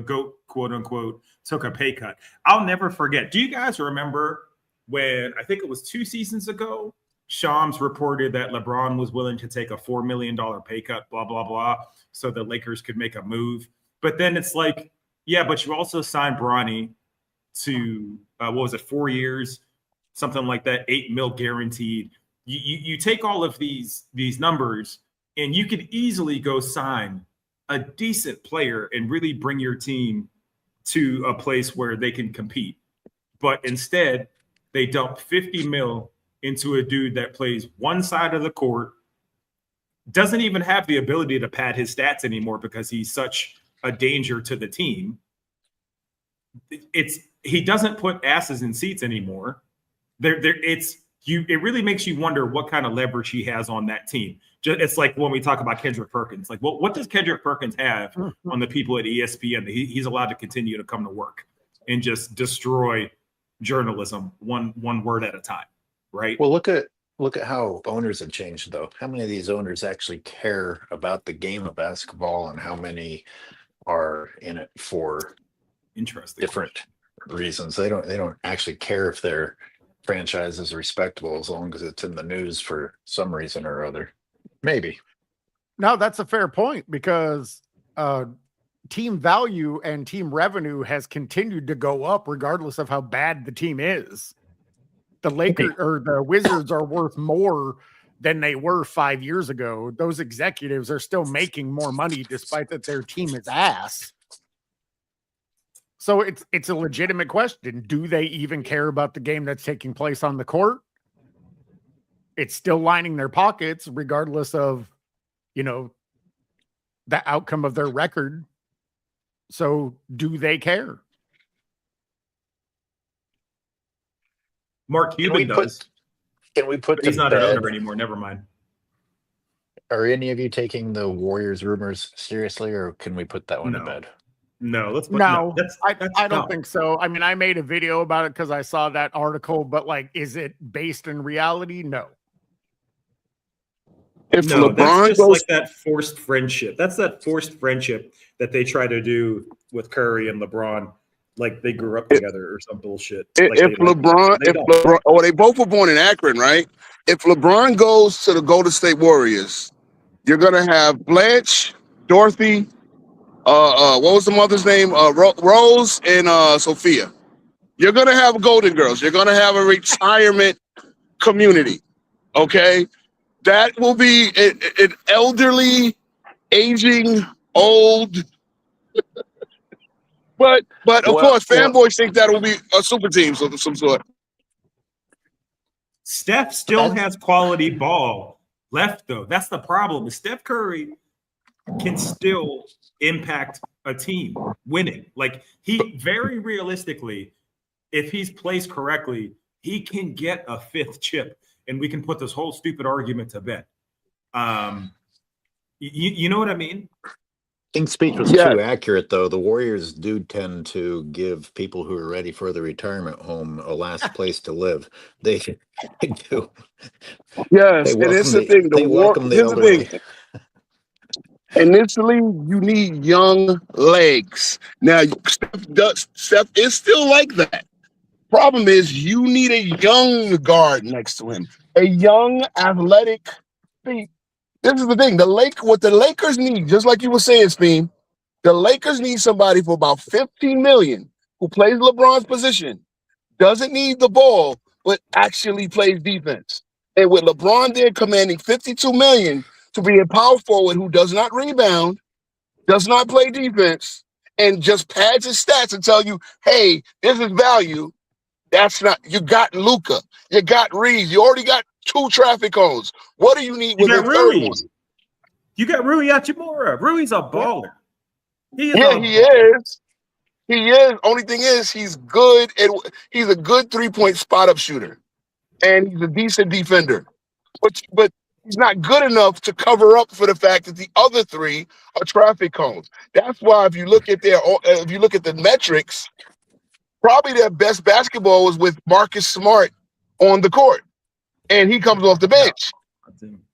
GOAT, quote unquote, took a pay cut. I'll never forget. Do you guys remember when, I think it was 2 seasons ago, Shams reported that LeBron was willing to take a $4 million pay cut, blah, blah, blah, so the Lakers could make a move. But then it's like, yeah, but you also signed Bronny to, 4 years, something like that, 8 mil guaranteed. You take all of these numbers and you could easily go sign a decent player and really bring your team to a place where they can compete. But instead, they dump 50 mil into a dude that plays one side of the court, doesn't even have the ability to pad his stats anymore because he's such a danger to the team. He doesn't put asses in seats anymore. It really makes you wonder what kind of leverage he has on that team. It's like when we talk about Kendrick Perkins. Like, what does Kendrick Perkins have on the people at ESPN that he's allowed to continue to come to work and just destroy journalism one word at a time, right? Well, look at how owners have changed, though. How many of these owners actually care about the game of basketball, and how many are in it for different reasons? They don't actually care if their franchise is respectable as long as it's in the news for some reason or other. Maybe. No, that's a fair point, because team value and team revenue has continued to go up regardless of how bad the team is. The Lakers or the Wizards are worth more than they were 5 years ago. Those executives are still making more money despite that their team is ass. So it's a legitimate question. Do they even care about the game that's taking place on the court? It's still lining their pockets regardless of, the outcome of their record. So do they care? Mark Cuban does. Can we put? He's not an owner anymore. Never mind. Are any of you taking the Warriors rumors seriously, or can we put that one to bed? No, let's put no. That's I don't think so. I mean, I made a video about it because I saw that article, but is it based in reality? No. If no, LeBron that's just goes, like that forced friendship. That's that forced friendship that they try to do with Curry and LeBron, like they grew up together or some bullshit. If LeBron, they both were born in Akron, right? If LeBron goes to the Golden State Warriors, you're gonna have Blanche, Dorothy, what was the mother's name? Rose and Sophia. You're gonna have Golden Girls. You're gonna have a retirement community. Okay, that will be an elderly, aging, old. But of course, fanboys think that will be a super team of some sort. Steph still has quality ball left, though. That's the problem. Steph Curry can still impact a team winning. Like, he very realistically, if he's placed correctly, he can get a fifth chip, and we can put this whole stupid argument to bed. You know what I mean? King's speech was too accurate, though. The Warriors do tend to give people who are ready for the retirement home a last place to live. They do. Yes, and it's the thing. Here's the thing. Initially, you need young legs. Now, Steph is still like that. Problem is, you need a young guard next to him, a young, athletic. This is the thing. What the Lakers need, just like you were saying, Speed, the Lakers need somebody for about $15 million who plays LeBron's position, doesn't need the ball, but actually plays defense. And with LeBron there commanding $52 million to be a power forward who does not rebound, does not play defense, and just pads his stats and tell you, hey, this is value. That's not. You got Luka. You got Reeves. You already got 2 traffic cones. What do you need with the third one? You got Rui Hachimura. Rui's a baller. He is. He is. Only thing is, he's good. He's a good 3-point spot up shooter, and he's a decent defender. But he's not good enough to cover up for the fact that the other 3 are traffic cones. That's why if you look at the metrics, probably their best basketball was with Marcus Smart on the court, and he comes off the bench.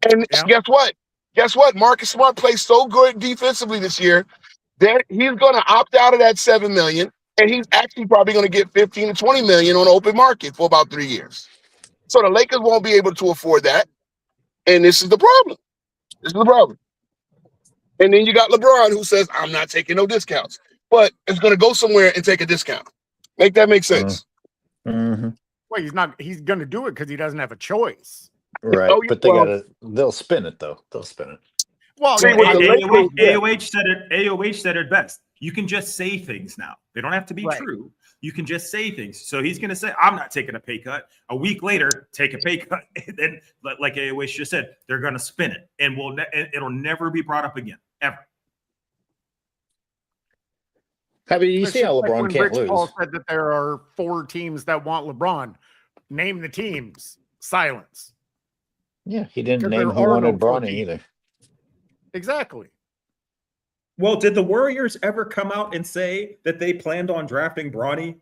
And guess what? Marcus Smart plays so good defensively this year that he's going to opt out of that $7 million, and he's actually probably going to get $15 to $20 million on the open market for about 3 years. So the Lakers won't be able to afford that, and this is the problem. And then you got LeBron, who says, "I'm not taking no discounts," but it's going to go somewhere and take a discount. Make that make sense? Mm-hmm. Well, he's going to do it because he doesn't have a choice. Right, but they'll spin it, though. They'll spin it. Well, AOH said it best. You can just say things now. They don't have to be true. You can just say things. So he's going to say, I'm not taking a pay cut. A week later, take a pay cut. And then, like AOH just said, they're going to spin it. And it'll never be brought up again, ever. I mean, you see how LeBron when can't Rich lose. Paul said that there are 4 teams that want LeBron. Name the teams. Silence. Yeah, he didn't Because name there who are no wanted 4 Bronny teams. either. Exactly. Well, did the Warriors ever come out and say that they planned on drafting Bronny?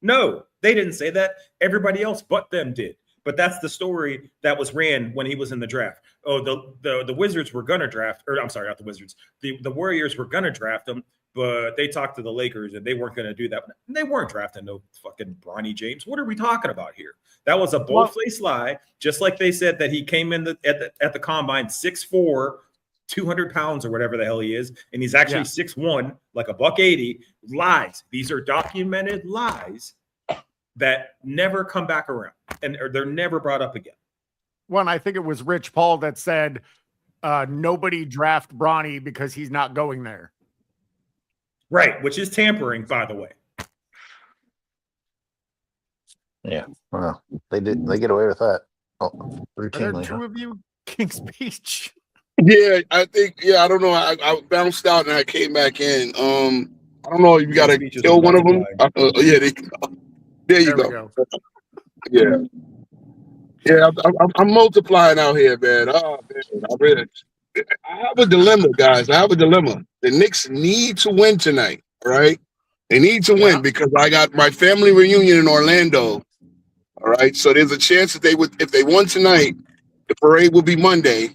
No, they didn't say that. Everybody else but them did. But that's the story that was ran when he was in the draft. Oh, the Wizards were gonna draft, or I'm sorry, not the Wizards. The Warriors were gonna draft him, but they talked to the Lakers and they weren't gonna do that. They weren't drafting no fucking Bronny James. What are we talking about here? That was a bold-faced lie. Just like they said that he came in at the combine 6'4", 200 pounds or whatever the hell he is, and he's actually 6'1", like a $180. Lies. These are documented lies that never come back around, and they're never brought up again. One, I think it was Rich Paul that said nobody draft Bronny because he's not going there. Right, which is tampering, by the way. Yeah, well, they get away with that. Oh, Are there routinely. 2 of you? King's Speech. Yeah, I think. Yeah, I don't know. I bounced out and I came back in. I don't know. You got to Speeches kill will one of them. multiply. Yeah, there you There we go. go. Yeah, yeah. I'm multiplying out here, man. Oh man, I have a dilemma, guys. I have a dilemma. The Knicks need to win tonight. All right, they need to win because I got my family reunion in Orlando. All right, so there's a chance that if they won tonight, the parade will be Monday.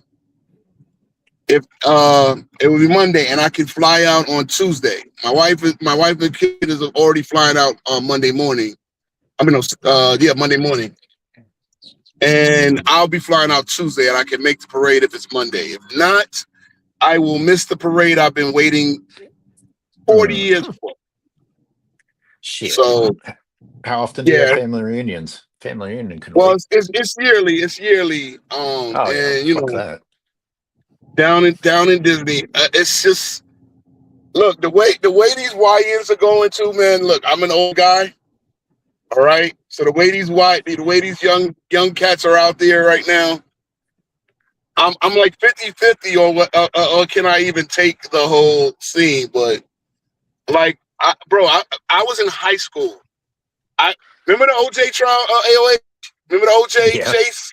If it will be Monday, and I can fly out on Tuesday. My wife and kid is already flying out on Monday morning. Monday morning, and I'll be flying out Tuesday, and I can make the parade if it's Monday. If not, I will miss the parade I've been waiting 40 years for. Shit. So, how often do you have family reunions? Family reunion could wait. it's yearly. It's yearly. And you know, that. down in Disney, it's just look the way these YNs are going to, man. Look, I'm an old guy. All right. So the way these young cats are out there right now, I'm like 50-50 on what or can I even take the whole scene? But like, I was in high school. I remember the OJ trial, AOA. Remember the OJ chase?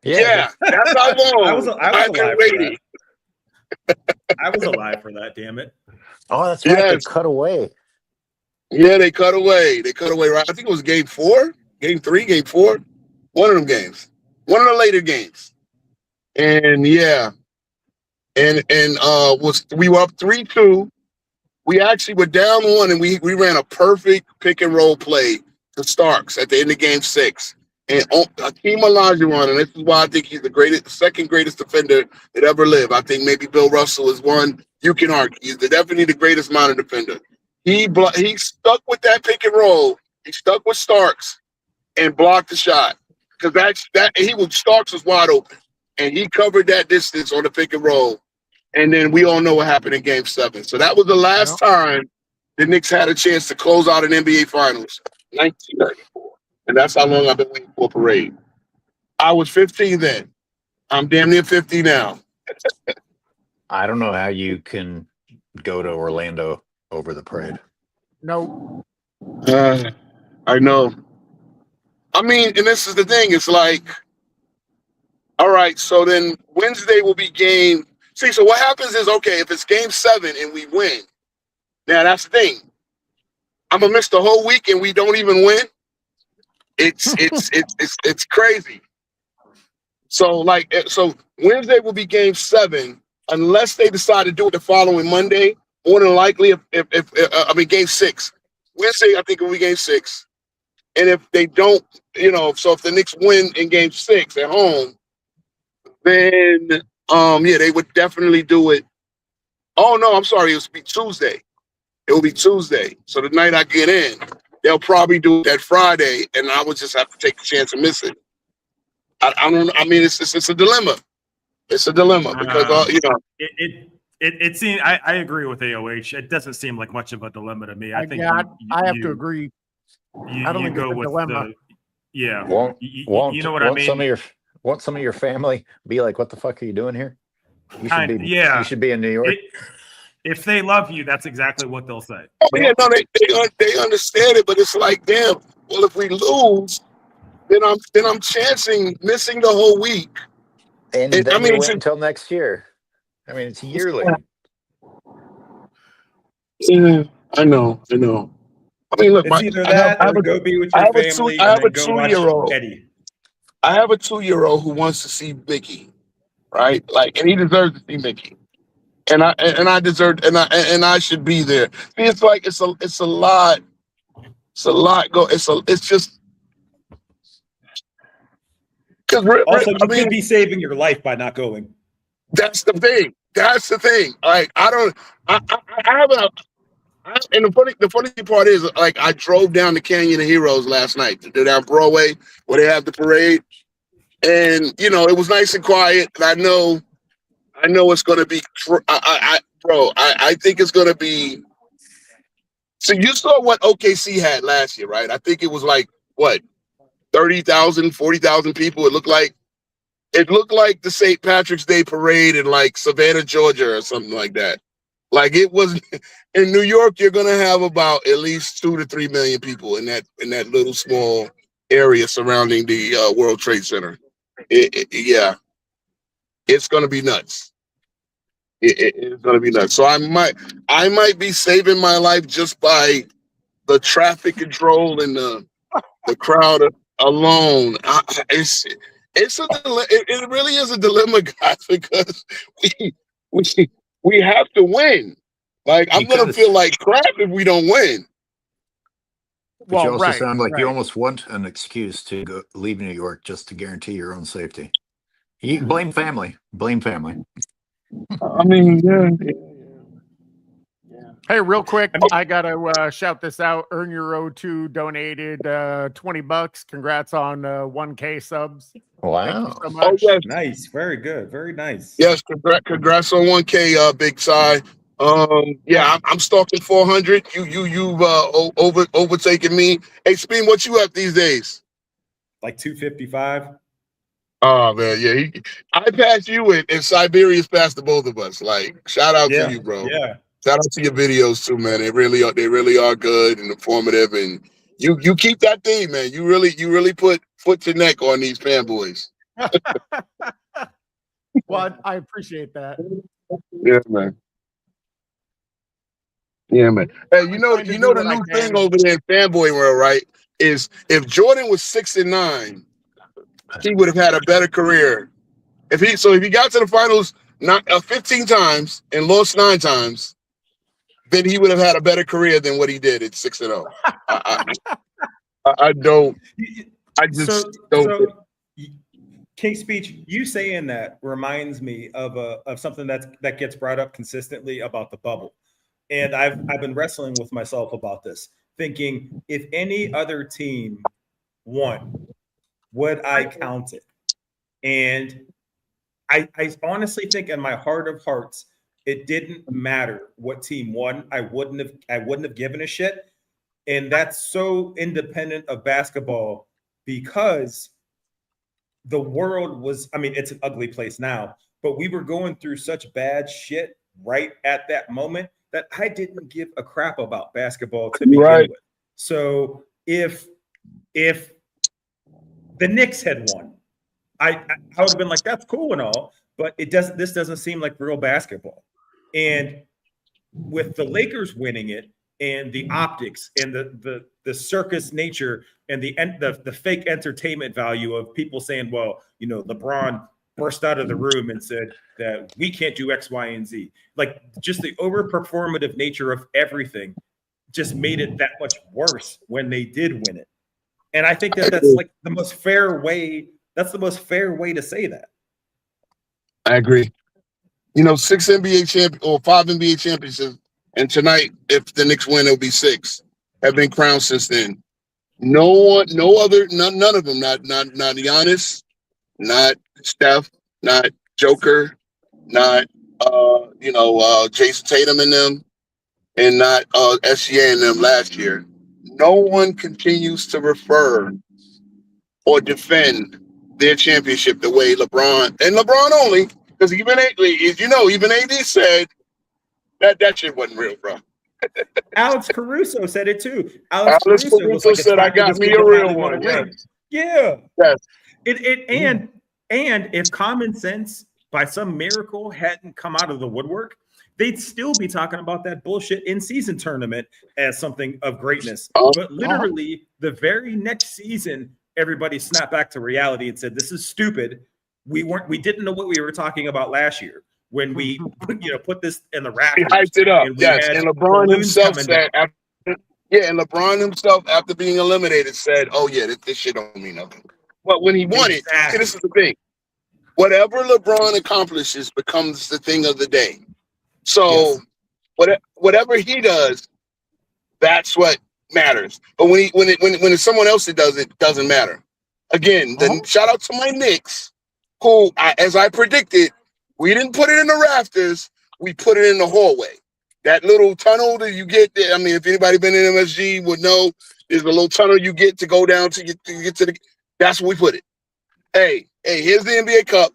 Yeah, that's how long I was I've been alive waiting. I was alive for that. Damn it! Oh, that's right. They cut away. Yeah, they cut away. Right. I think it was game 4, game 3, game 4. One of them games. One of the later games. And we were up 3-2. We actually were down 1, and we ran a perfect pick and roll play to Starks at the end of game 6. And Hakeem Olajuwon, and this is why I think he's the second greatest defender that ever lived. I think maybe Bill Russell is one. You can argue he's definitely the greatest modern defender. He stuck with that pick and roll. He stuck with Starks and blocked the shot because Starks was wide open, and he covered that distance on the pick and roll. And then we all know what happened in Game 7. So that was the last time the Knicks had a chance to close out an NBA Finals, 1994. And that's how long I've been waiting for a parade. I was 15 then. I'm damn near 50 now. I don't know how you can go to Orlando over the parade. No. I know. I mean, and this is the thing. It's like, all right, so then Wednesday will be game. See, so what happens is, okay, if it's game 7 and we win, now that's the thing. I'm gonna miss the whole week and we don't even win. It's crazy. So Wednesday will be game 7 unless they decide to do it the following Monday. More than likely, if game 6. Wednesday, I think it will be game 6. And if they don't, so if the Knicks win in game 6 at home, then they would definitely do it. Oh no, I'm sorry, it will be Tuesday. It will be Tuesday. So the night I get in, they'll probably do it that Friday, and I would just have to take the chance and miss it. I don't. I mean, it's a dilemma. It's a dilemma because It seems I agree with AOH. It doesn't seem like much of a dilemma to me. I think I have to agree. You, I don't you think it's go a with dilemma. yeah. Won't You know what I mean? Won't some of your family be like, "What the fuck are you doing here? You should be Yeah. you should be in New York." If they love you, that's exactly what they'll say. Oh yeah, no, they understand it, but it's like, damn. Well, if we lose, then I'm chancing missing the whole week. And I then mean, you it's wait until next year. I mean, it's yearly. yeah, I know. I mean, look, It's either that or go be with your family I and have a then go watch 2-year-old. Eddie. I have a 2-year-old who wants to see Mickey, right? Like, and he deserves to see Mickey. And I deserve and I should be there. See, it's like it's a lot. It's a lot it's just because Also, I you mean could be saving your life by not going. that's the thing. That's the thing. Like I don't I have a and the funny part is, like, I drove down the Canyon of Heroes last night. They're down Broadway where they have the parade, and it was nice and quiet. And I know it's gonna be. I think it's gonna be. So you saw what OKC had last year, right? I think it was like what 30,000, 40,000 people. It looked like the St. Patrick's Day parade in like Savannah, Georgia, or something like that. Like it was in New York, you're gonna have about at least 2 to 3 million people in that little small area surrounding the World Trade Center. Yeah, it's gonna be nuts. It's gonna be nuts. So I might be saving my life just by the traffic control and the crowd alone. It really is a dilemma, guys, because we we have to win. Like I'm gonna Because- feel like crap if we don't win. But you also sound like you right. almost want an excuse to go leave New York just to guarantee your own safety. You blame family. Blame family. I mean, yeah. Hey, real quick, I gotta shout this out. Earn Your O2 donated $20. Congrats on 1K subs. Wow. Thank you so much. Oh yes, Nice, very good, very nice. yes. Congrats on 1K, Big Cy. Yeah, I'm stalking 400. You've overtaken me. Hey, Spin, what you up these days? Like 255. Oh man, yeah. I passed you and Cyberius passed the both of us. Like, shout out to you, bro. Yeah. Shout out to your videos too, man. They really are good and informative. And you keep that theme, man. You really put foot to neck on these fanboys. Well, I appreciate that. Yeah, man. Yeah, man. Hey, you know the new thing over there in fanboy world, right? Is if Jordan was 6-9, he would have had a better career. If he got to the finals 15 times and lost 9 times, then he would have had a better career than what he did at 6-0. I don't. I just don't. So, King Speech, you saying that reminds me of something that gets brought up consistently about the bubble, and I've been wrestling with myself about this, thinking if any other team won, would I count it? And I honestly think in my heart of hearts, it didn't matter what team won. I wouldn't have given a shit. And that's so independent of basketball because the world was, I mean, it's an ugly place now, but we were going through such bad shit right at that moment that I didn't give a crap about basketball to begin with. So if the Knicks had won, I would have been like, that's cool and all, but this doesn't seem like real basketball. And with the Lakers winning it and the optics and the circus nature and the fake entertainment value of people saying, well, LeBron burst out of the room and said that we can't do X, Y, and Z. Like just the over performative nature of everything just made it that much worse when they did win it. And I think that's like the most fair way. That's the most fair way to say that. I agree. 6 NBA champions or 5 NBA championships, and tonight, if the Knicks win, it'll be 6. Have been crowned since then. None of them. Not Giannis, not Steph, not Joker, not Jason Tatum and them, and not SGA and them last year. no one continues to refer or defend their championship the way LeBron, and LeBron only, because even even AD said that shit wasn't real, bro. Alex Caruso said it too. Alex Alex Caruso was Caruso like, "It's said, "I time for got this me kid a to real finally win a one." ring." Yes. Yeah. Yes. And if common sense by some miracle hadn't come out of the woodwork, they'd still be talking about that bullshit in-season tournament as something of greatness. But literally, the very next season, everybody snapped back to reality and said, "This is stupid. We didn't know what we were talking about last year when we put this in the He rafters hyped it up. and we Yes. had And LeBron balloons himself coming said, down." and LeBron himself, after being eliminated, said, "Oh yeah, this shit don't mean nothing." But when he won it, see, this is the thing. Whatever LeBron accomplishes becomes the thing of the day. So whatever he does, that's what matters. But when it's someone else that does it, doesn't matter. Again, shout out to my Knicks, who, as I predicted, we didn't put it in the rafters, we put it in the hallway. That little tunnel that you get there. I mean, if anybody been in MSG would know, there's a little tunnel you get to go down to get to the. That's where we put it. Hey, here's the NBA Cup.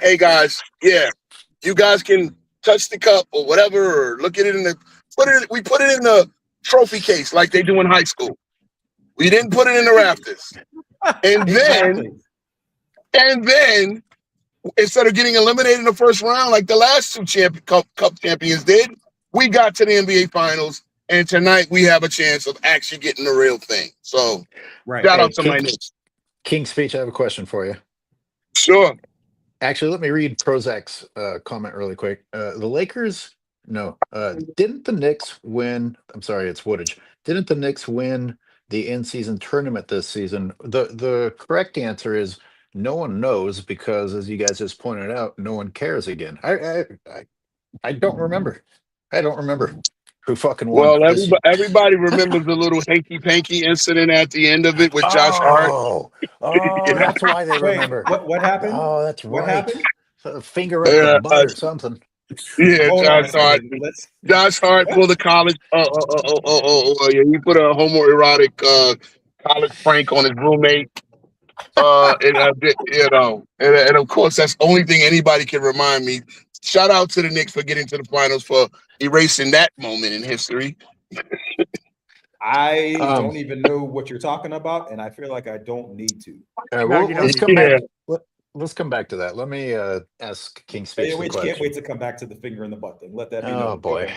Hey guys, you guys can touch the cup or whatever, or look at it we put it in the trophy case like they do in high school. We didn't put it in the rafters. And then instead of getting eliminated in the first round like the last two cup champions did, we got to the NBA Finals, and tonight we have a chance of actually getting the real thing. So shout out to my Knicks. King Speech, I have a question for you. Sure. Actually, let me read Prozac's comment really quick. The Lakers, didn't the Knicks win? I'm sorry, it's Woodage. Didn't the Knicks win the in-season tournament this season? The correct answer is no one knows, because, as you guys just pointed out, no one cares again. I don't remember. I don't remember who fucking won. Well, everybody remembers the little hanky-panky incident at the end of it with Josh Hart. That's why they remember. What happened? Oh, that's right. What happened? A finger up the butt or something. Yeah, Hold Josh Hart. Josh Hart pulled a college. Yeah, he put a homoerotic college prank on his roommate. And of course, that's the only thing anybody can remind me. Shout out to the Knicks for getting to the finals, for erasing that moment in history. I don't even know what you're talking about, and I feel like I don't need to. Let's come back to that. Let me ask King Speech the question. Can't wait to come back to the finger in the butt thing. Let that be. Oh boy.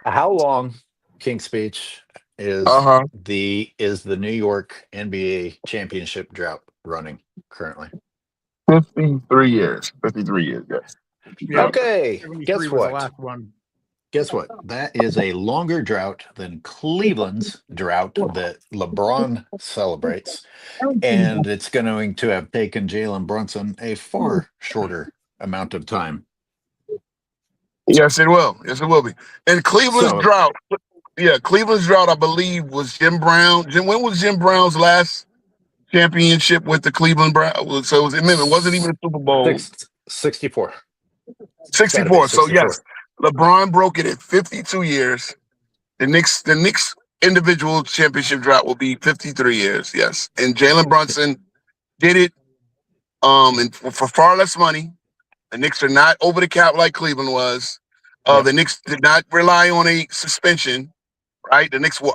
How long, King Speech, is the New York NBA championship drought running currently? 53 years. 53 years, yes. Okay. Guess what? Guess what? That is a longer drought than Cleveland's drought that LeBron celebrates. And it's going to have taken Jalen Brunson a far shorter amount of time. Yes, it will. Yes, it will be. And Cleveland's drought, I believe, was Jim Brown. When was Jim Brown's last championship with the Cleveland Browns? So it wasn't even a Super Bowl. 64. 64. So yes, LeBron broke it at 52 years. The Knicks individual championship drought will be 53 years. Yes, and Jalen Brunson did it and for far less money. The Knicks are not over the cap like Cleveland was. The Knicks did not rely on a suspension, right? The Knicks will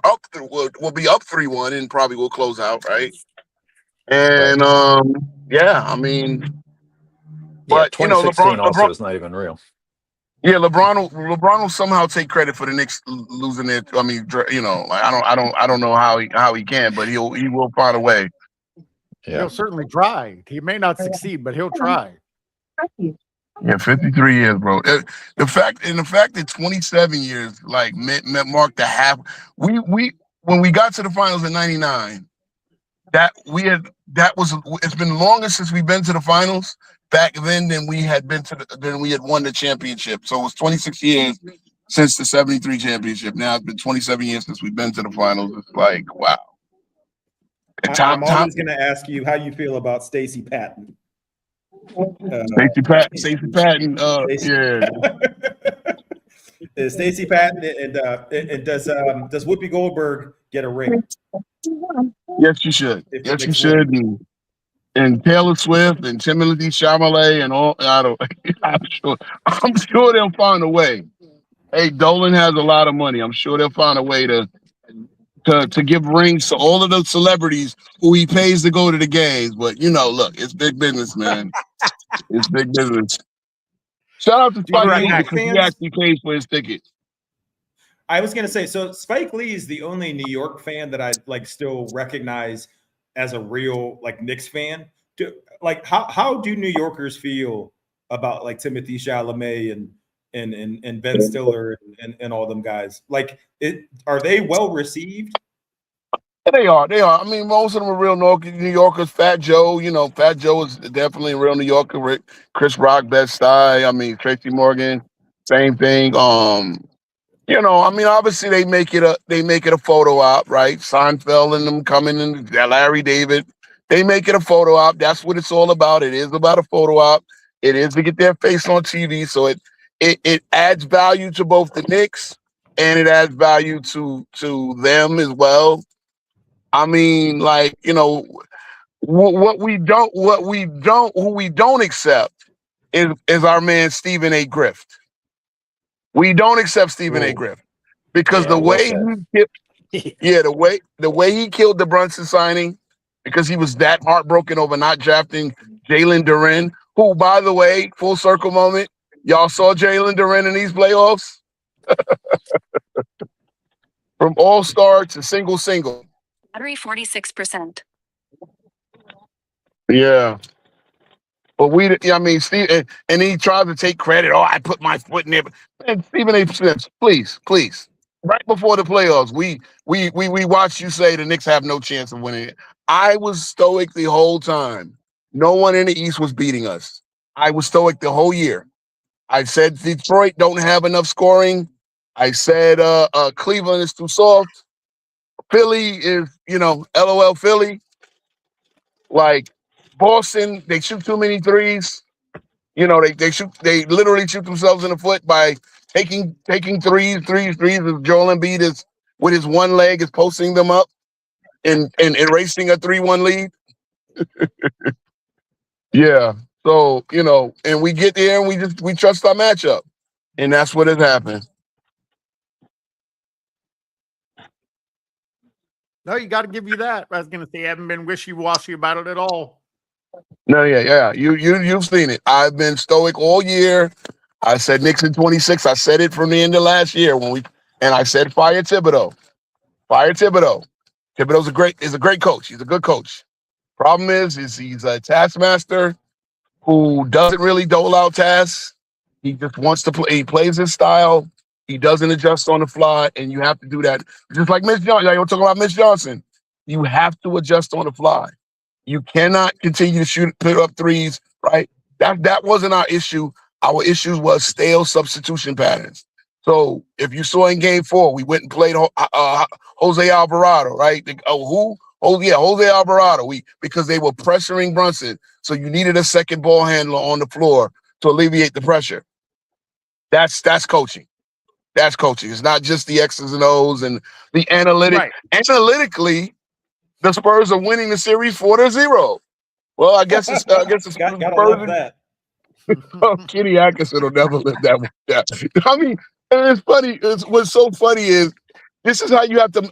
be up 3-1 and probably will close out, right? And I mean, but 2016 also is not even real. Yeah, LeBron will somehow take credit for the Knicks losing it. I mean, I don't know how he can, but he will find a way. Yeah. He'll certainly try. He may not succeed, but he'll try. Yeah, 53 years, bro. The fact that 27 years marked the half. When we got to the finals in '99, it's been longer since we've been to the finals back then than we had won the championship. So it was 26 years since the '73 championship. Now it's been 27 years since we've been to the finals. It's like, wow. I'm always going to ask you how you feel about Stacey Patton. Stacey Patton. Yeah. Is Stacey Patton and does Whoopi Goldberg get a ring? Yes, you should. If the Yes, you Knicks should. win? And Taylor Swift and Timothy Chalamet and all. I don't. I'm sure they'll find a way. Hey, Dolan has a lot of money. I'm sure they'll find a way to give rings to all of those celebrities who he pays to go to the games. But look, it's big business, man. It's big business. Shout out to Do you Spike have Lee Knicks because he fans? actually pays for his ticket. I was gonna say, so Spike Lee is the only New York fan that I still recognize as a real Knicks fan. How do New Yorkers feel about Timothy Chalamet and Ben Stiller and all them guys? Are they well received? They are. They are. I mean, most of them are real New Yorkers. Fat Joe, Fat Joe is definitely a real New Yorker. Chris Rock, Best Style. I mean, Tracy Morgan, same thing. I mean, obviously they make it a photo op, right? Seinfeld and them coming in, Larry David. They make it a photo op. That's what it's all about. It is about a photo op. It is to get their face on TV. So it adds value to both the Knicks and it adds value to them as well. I mean, who we don't accept is our man Stephen A. Griff. We don't accept Stephen A. Griff because the way he killed the Brunson signing, because he was that heartbroken over not drafting Jalen Duren, who, by the way, full circle moment, y'all saw Jalen Duren in these playoffs from all-star to single. Battery 46%. Yeah. But Steve, and he tries to take credit. Oh, I put my foot in there. And Stephen A. Smith, please. Right before the playoffs, we watched you say the Knicks have no chance of winning it. I was stoic the whole time. No one in the East was beating us. I was stoic the whole year. I said Detroit don't have enough scoring. I said Cleveland is too soft. Philly is, LOL Philly. Boston, they shoot too many threes. They literally shoot themselves in the foot by taking threes. As Joel Embiid is with his one leg is posting them up and erasing a 3-1 lead. Yeah. So, and we get there and we trust our matchup. And that's what has happened. No, you got to give you that. I was going to say, I haven't been wishy-washy about it at all. No, yeah. You've seen it. I've been stoic all year. I said Knicks in 26. I said it from the end of last year and I said fire Thibodeau. Thibodeau's a great coach. He's a good coach. Problem is he's a taskmaster who doesn't really dole out tasks. He just wants to play. He plays his style. He doesn't adjust on the fly, and you have to do that. Just like Mitch Johnson. We're talking about Mitch Johnson. You have to adjust on the fly. You cannot continue to put up threes, right? That wasn't our issue. Our issue was stale substitution patterns. So if you saw in Game 4, we went and played Jose Alvarado, right? Who? Oh yeah, Jose Alvarado. Because they were pressuring Brunson, so you needed a second ball handler on the floor to alleviate the pressure. That's coaching. That's coaching. It's not just the X's and O's and the analytics. Right. Analytically, the Spurs are winning the series 4-0. Well, I guess it's gotta love that. Kenny Atkinson will never live that one down. I mean, and it's funny. What's so funny is this is how you have to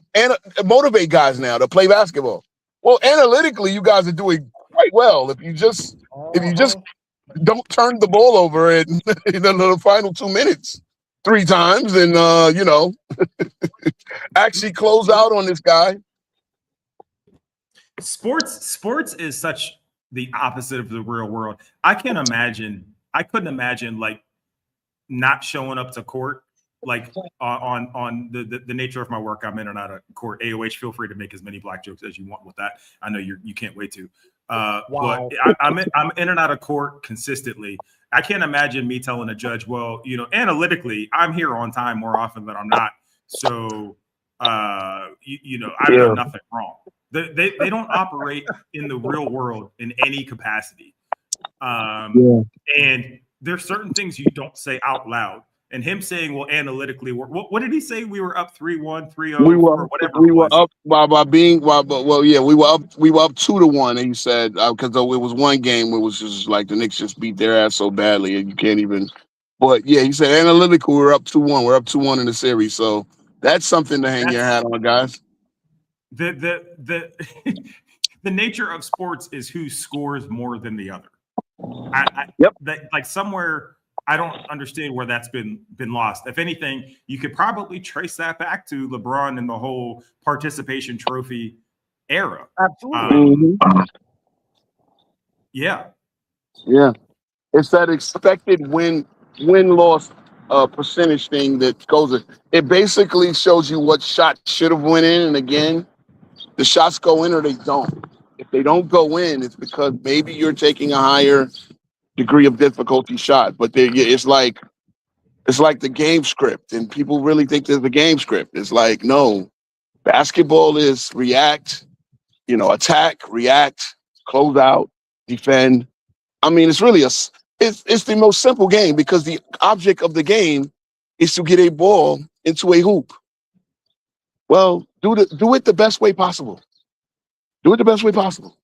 motivate guys now to play basketball. Well, analytically, you guys are doing quite well. If you just don't turn the ball over in the final 2 minutes 3 times, and actually close out on this guy. Sports is such the opposite of the real world. I couldn't imagine not showing up to court, on the nature of my work. I'm in and out of court. AOH, feel free to make as many black jokes as you want with that. I know you can't wait to. Wow. But I'm in and out of court consistently. I can't imagine me telling a judge, well, analytically, I'm here on time more often than I'm not. So, I've done nothing wrong. They don't operate in the real world in any capacity. And there's certain things you don't say out loud And him saying, well, analytically, what did he say? We were up 3-1, 3-0, We or were whatever we it were was. up by being well, yeah, we were up 2-1, and he said because it was one game where it was just like the Knicks just beat their ass so badly and you can't even. But yeah, he said analytical, we're up 2-1. We're up 2-1 in the series, so that's something to hang your hat on, guys. The the nature of sports is who scores more than the other. Yep. Like somewhere I don't understand where that's been lost. If anything, you could probably trace that back to LeBron and the whole participation trophy era. Absolutely. Yeah. Yeah, it's that expected win-loss percentage thing that goes. It basically shows you what shot should have went in, and again, the shots go in or they don't. If they don't go in, it's because maybe you're taking a higher degree of difficulty shot. But it's like the game script, and people really think there's a game script. It's like, no, basketball is react, attack, react, close out, defend. I mean, it's really it's the most simple game because the object of the game is to get a ball into a hoop. Well, do it the best way possible. Do it the best way possible.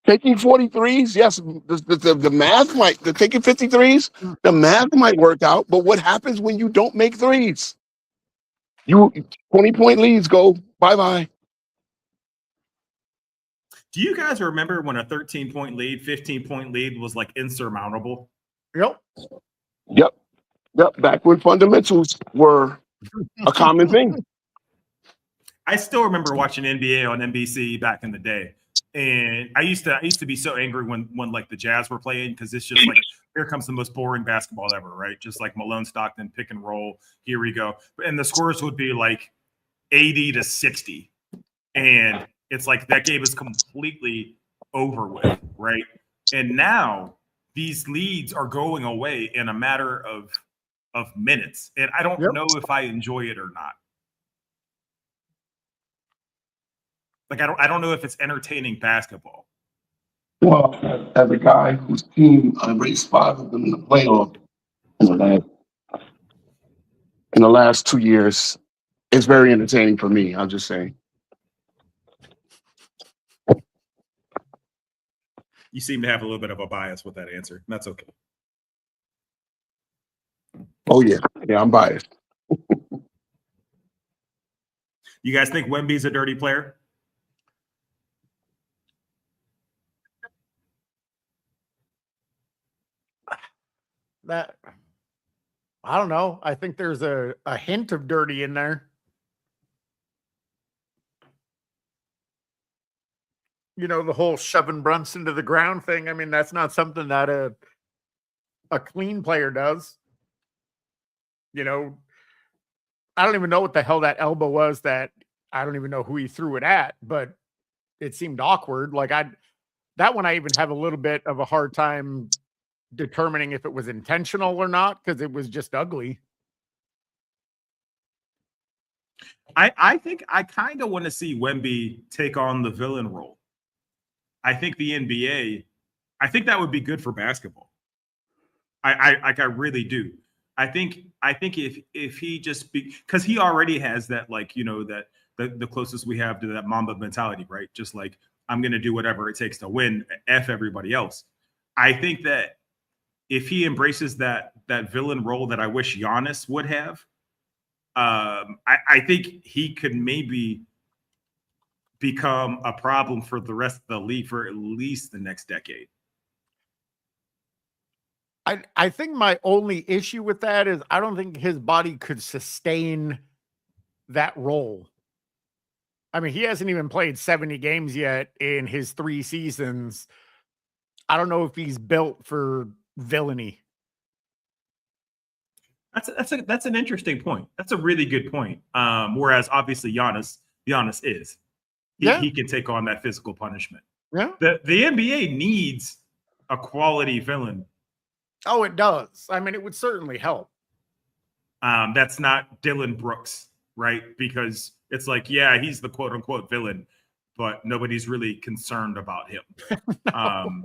Taking 43s, yes, the math might, taking 53s, the math might work out, but what happens when you don't make threes? 20-point leads go bye-bye. Do you guys remember when a 13-point lead, 15-point lead was like insurmountable? Yep. Yep. Back when fundamentals were a common thing. I still remember watching NBA on NBC back in the day. And I used to be so angry when like the Jazz were playing because it's just like, here comes the most boring basketball ever, right? Just like Malone Stockton, pick and roll. Here we go. And the scores would be like 80-60. And it's like that game is completely over with, right? And now these leads are going away in a matter of minutes. And I don't know if I enjoy it or not. Like I don't know if it's entertaining basketball. Well, as a guy whose team raised 5 of them in the playoff in the last 2 years, it's very entertaining for me. I'm just saying. You seem to have a little bit of a bias with that answer. That's okay. Oh yeah, I'm biased. You guys think Wemby's a dirty player? That I don't know. I think there's a hint of dirty in there. The whole shoving Brunson to the ground thing. I mean, that's not something that a clean player does. I don't even know what the hell that elbow was that I don't even know who he threw it at, but it seemed awkward. Like that one I even have a little bit of a hard time determining if it was intentional or not because it was just ugly. I think I kind of want to see Wemby take on the villain role. I think the NBA, I think that would be good for basketball. I really do. I think if he just because he already has that, like, that the closest we have to that Mamba mentality, right? Just like, I'm going to do whatever it takes to win, F everybody else. I think that if he embraces that villain role that I wish Giannis would have, I think he could maybe become a problem for the rest of the league for at least the next decade. I think my only issue with that is I don't think his body could sustain that role. I mean, he hasn't even played 70 games yet in his 3 seasons. I don't know if he's built for villainy. That's an interesting point. That's a really good point. Whereas obviously Giannis is. He can take on that physical punishment. Yeah. The NBA needs a quality villain. Oh, it does. I mean, it would certainly help. That's not Dylan Brooks, right? Because it's like, yeah, he's the quote unquote villain, but nobody's really concerned about him. No.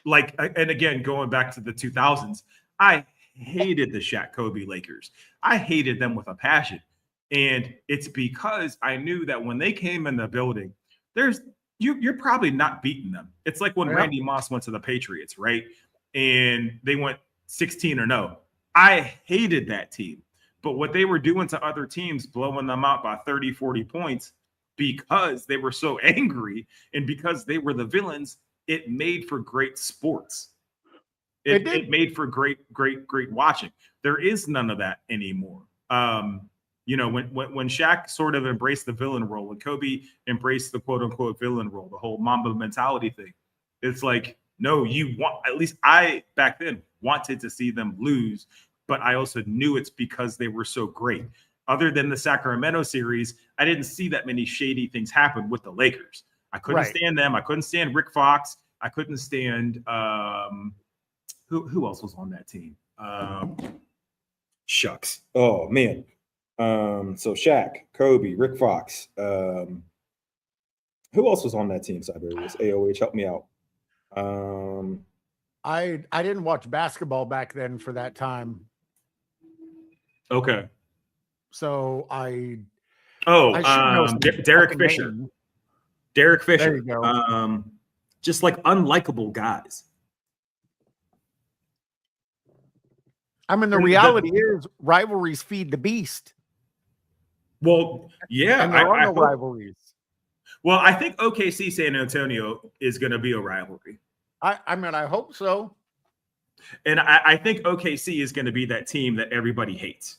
And again, going back to the 2000s, I hated the Shaq Kobe Lakers. I hated them with a passion. And it's because I knew that when they came in the building, you're probably not beating them. It's like when Randy Moss went to the Patriots, right? And they went 16-0. I hated that team. But what they were doing to other teams, blowing them out by 30, 40 points, because they were so angry and because they were the villains, it made for great sports. It made for great watching. There is none of that anymore. You know, when Shaq sort of embraced the villain role, when Kobe embraced the quote unquote villain role, the whole Mamba mentality thing, it's like, no, you want, at least I back then wanted to see them lose, but I also knew it's because they were so great. Other than the Sacramento series, I didn't see that many shady things happen with the Lakers. I couldn't stand them. I couldn't stand Rick Fox. I couldn't stand who else was on that team? Shucks. Oh man. So Shaq, Kobe, Rick Fox. Who else was on that team? Cyberius, AOH, help me out. I didn't watch basketball back then for that time. Okay. So I Derek Fisher. Name. Derek Fisher. There you go. Just like unlikable guys. I mean, the reality is rivalries feed the beast. Well, yeah. And there are no rivalries. Well, I think OKC San Antonio is going to be a rivalry. I mean, I hope so. And I think OKC is going to be that team that everybody hates.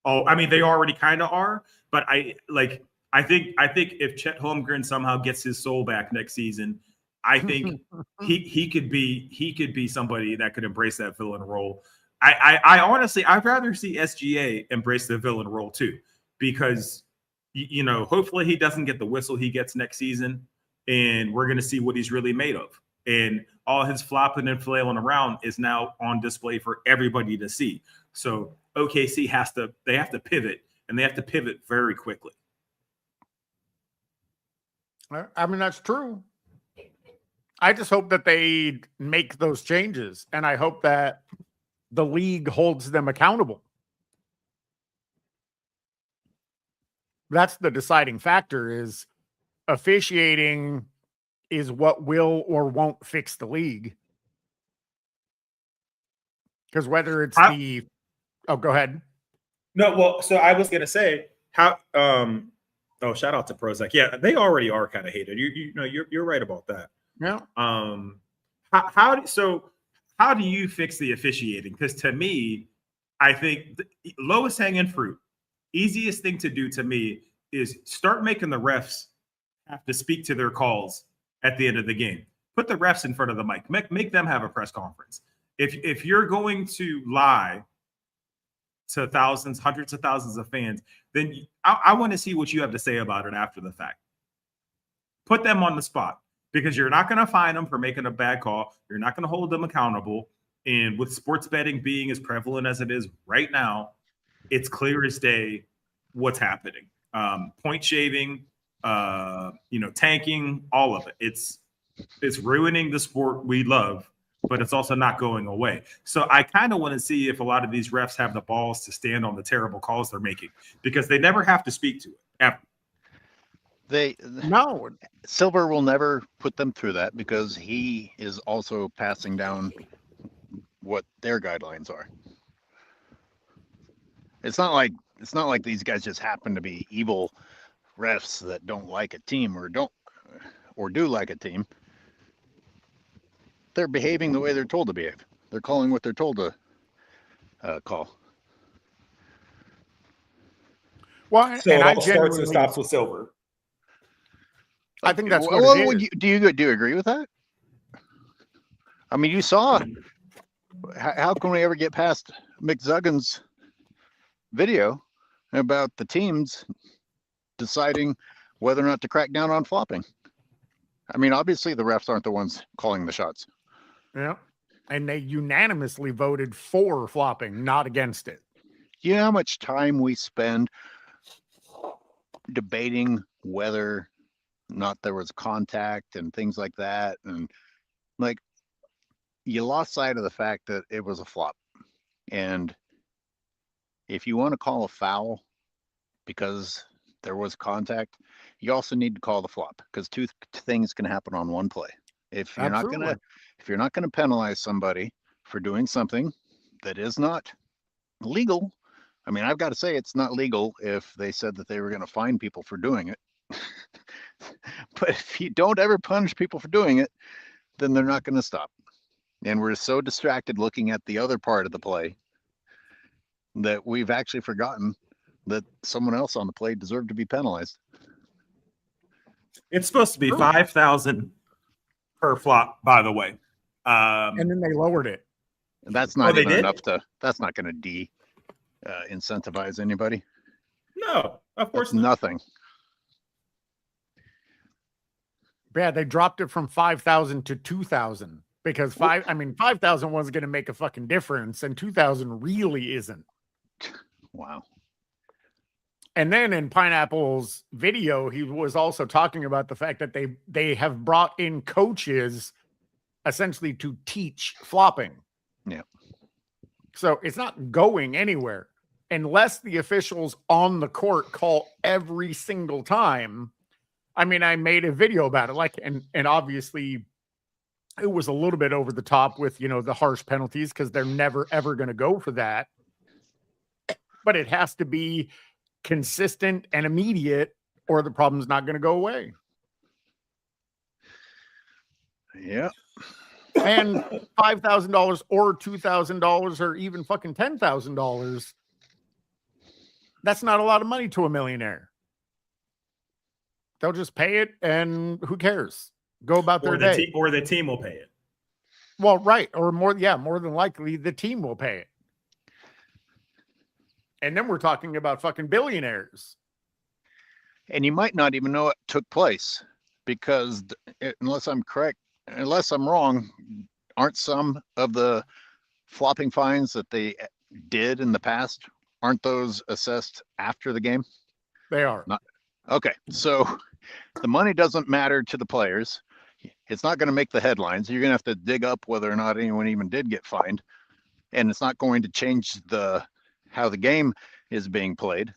Oh, I mean, they already kind of are, but I think if Chet Holmgren somehow gets his soul back next season, I think he could be somebody that could embrace that villain role. I honestly, I'd rather see SGA embrace the villain role too, because you know, hopefully he doesn't get the whistle he gets next season, and we're going to see what he's really made of. And all his flopping and flailing around is now on display for everybody to see. So OKC have to pivot, and they have to pivot very quickly. I mean, that's true. I just hope that they make those changes, and I hope that the league holds them accountable. That's the deciding factor, is officiating is what will or won't fix the league. Because whether it's oh, go ahead. No, well, so I was gonna say how shout out to Prozac. Yeah, they already are kind of hated. You know, you're right about that. Yeah. How do you fix the officiating? Because to me, I think the lowest hanging fruit, easiest thing to do to me is start making the refs have to speak to their calls at the end of the game. Put the refs in front of the mic. Make them have a press conference. If you're going to lie to thousands, hundreds of thousands of fans, then I want to see what you have to say about it after the fact. Put them on the spot, because you're not going to fine them for making a bad call. You're not going to hold them accountable. And with sports betting being as prevalent as it is right now, it's clear as day what's happening. Point shaving, tanking, all of it. It's ruining the sport we love, but it's also not going away. So I kind of want to see if a lot of these refs have the balls to stand on the terrible calls they're making, because they never have to speak to it, ever. Silver will never put them through that, because he is also passing down what their guidelines are. It's not like these guys just happen to be evil refs that don't like a team or do like a team. They're behaving the way they're told to behave. They're calling what they're told to call. Well, so it all starts and stops with Silver. I think that's what it is. Do you agree with that? I mean, you saw, how can we ever get past McZuggan's video about the teams deciding whether or not to crack down on flopping? I mean, obviously the refs aren't the ones calling the shots. Yeah. And they unanimously voted for flopping, not against it. You know how much time we spend debating whether not there was contact and things like that, and like, you lost sight of the fact that it was a flop. And if you want to call a foul because there was contact, you also need to call the flop, because two things can happen on one play. If you're Absolutely. not gonna penalize somebody for doing something that is not legal, I mean, I've got to say it's not legal if they said that they were going to fine people for doing it. But if you don't ever punish people for doing it, then they're not going to stop. And we're so distracted looking at the other part of the play that we've actually forgotten that someone else on the play deserved to be penalized. It's supposed to be 5,000 per flop, by the way. And then they lowered it. And that's not they even did? enough that's not going to incentivize anybody. No, of course That's not. nothing. Yeah, they dropped it from 5,000 to 2,000 because 5,000 wasn't going to make a fucking difference, and 2,000 really isn't. Wow. And then in Pineapple's video, he was also talking about the fact that they have brought in coaches essentially to teach flopping. Yeah. So it's not going anywhere unless the officials on the court call every single time. I mean, I made a video about it, and obviously it was a little bit over the top with, the harsh penalties, because they're never, ever going to go for that. But it has to be consistent and immediate, or the problem's not going to go away. Yeah. And $5,000 or $2,000 or even fucking $10,000, that's not a lot of money to a millionaire. They'll just pay it, and who cares? Go about their day. Or the team will pay it. Well, right. Or more than likely the team will pay it. And then we're talking about fucking billionaires. And you might not even know it took place, because unless I'm wrong, aren't some of the flopping fines that they did in the past, aren't those assessed after the game? They are. Okay, so the money doesn't matter to the players. It's not going to make the headlines. You're going to have to dig up whether or not anyone even did get fined, and it's not going to change how the game is being played.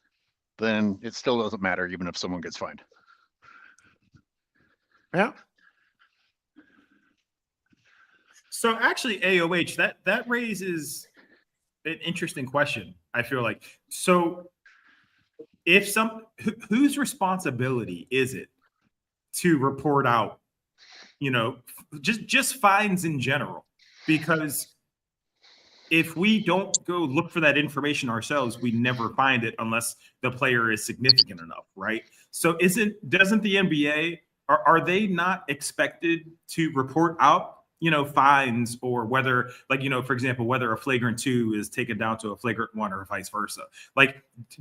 Then it still doesn't matter, even if someone gets fined. Yeah. So actually, AOH, that raises an interesting question, I feel like. So if whose responsibility is it to report out, just fines in general? Because if we don't go look for that information ourselves, we never find it unless the player is significant enough, right? So doesn't the NBA, are they not expected to report out, fines, or whether, for example, whether a flagrant 2 is taken down to a flagrant 1 or vice versa?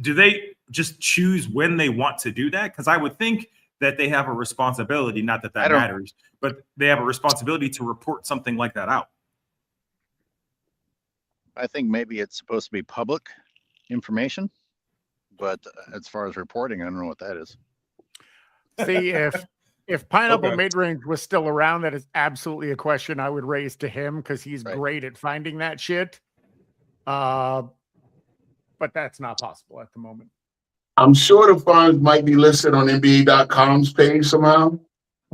Do they just choose when they want to do that? Because I would think that they have a responsibility, not that matters, but they have a responsibility to report something like that out. I think maybe it's supposed to be public information, but as far as reporting, I don't know what that is. See, if Pineapple Okay. Midrange was still around, that is absolutely a question I would raise to him, because he's Right. great at finding that shit. But that's not possible at the moment. I'm sure the fines might be listed on NBA.com's page somehow,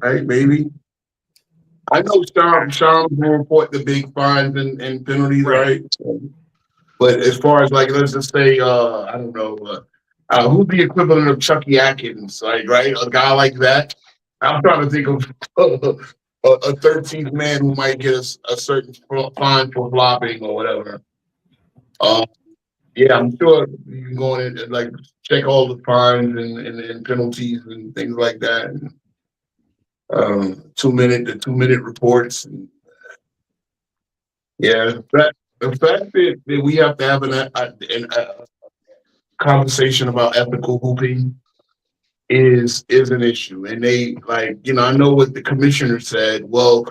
right? Maybe. I know Sean will report the big fines and penalties, right? But as far as let's just say, I don't know, who's the equivalent of Chucky Atkins, right? A guy like that. I'm trying to think of a 13th man who might get a certain fine for flopping or whatever. Yeah, I'm sure you can go in and check all the fines and penalties and things like that. And, 2-minute reports. And, yeah, the fact that we have to have a conversation about ethical hooping is an issue. And they I know what the commissioner said. Well,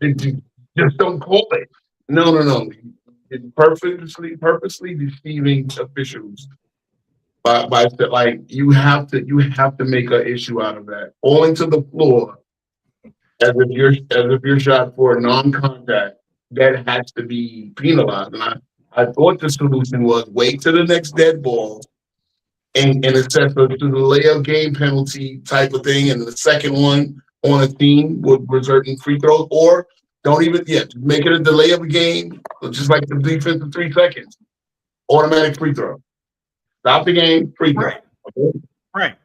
just don't call it. No. It's purposely deceiving officials by you have to make an issue out of that. Falling to the floor as if you're shot for non-contact, that has to be penalized. And I thought the solution was wait to the next dead ball and assess to the layup game penalty type of thing, and the second one on a team would result in free throws, or don't even make it a delay of a game, just like the defense in 3 seconds, automatic free throw. Stop the game, free throw. Right. Okay? Right.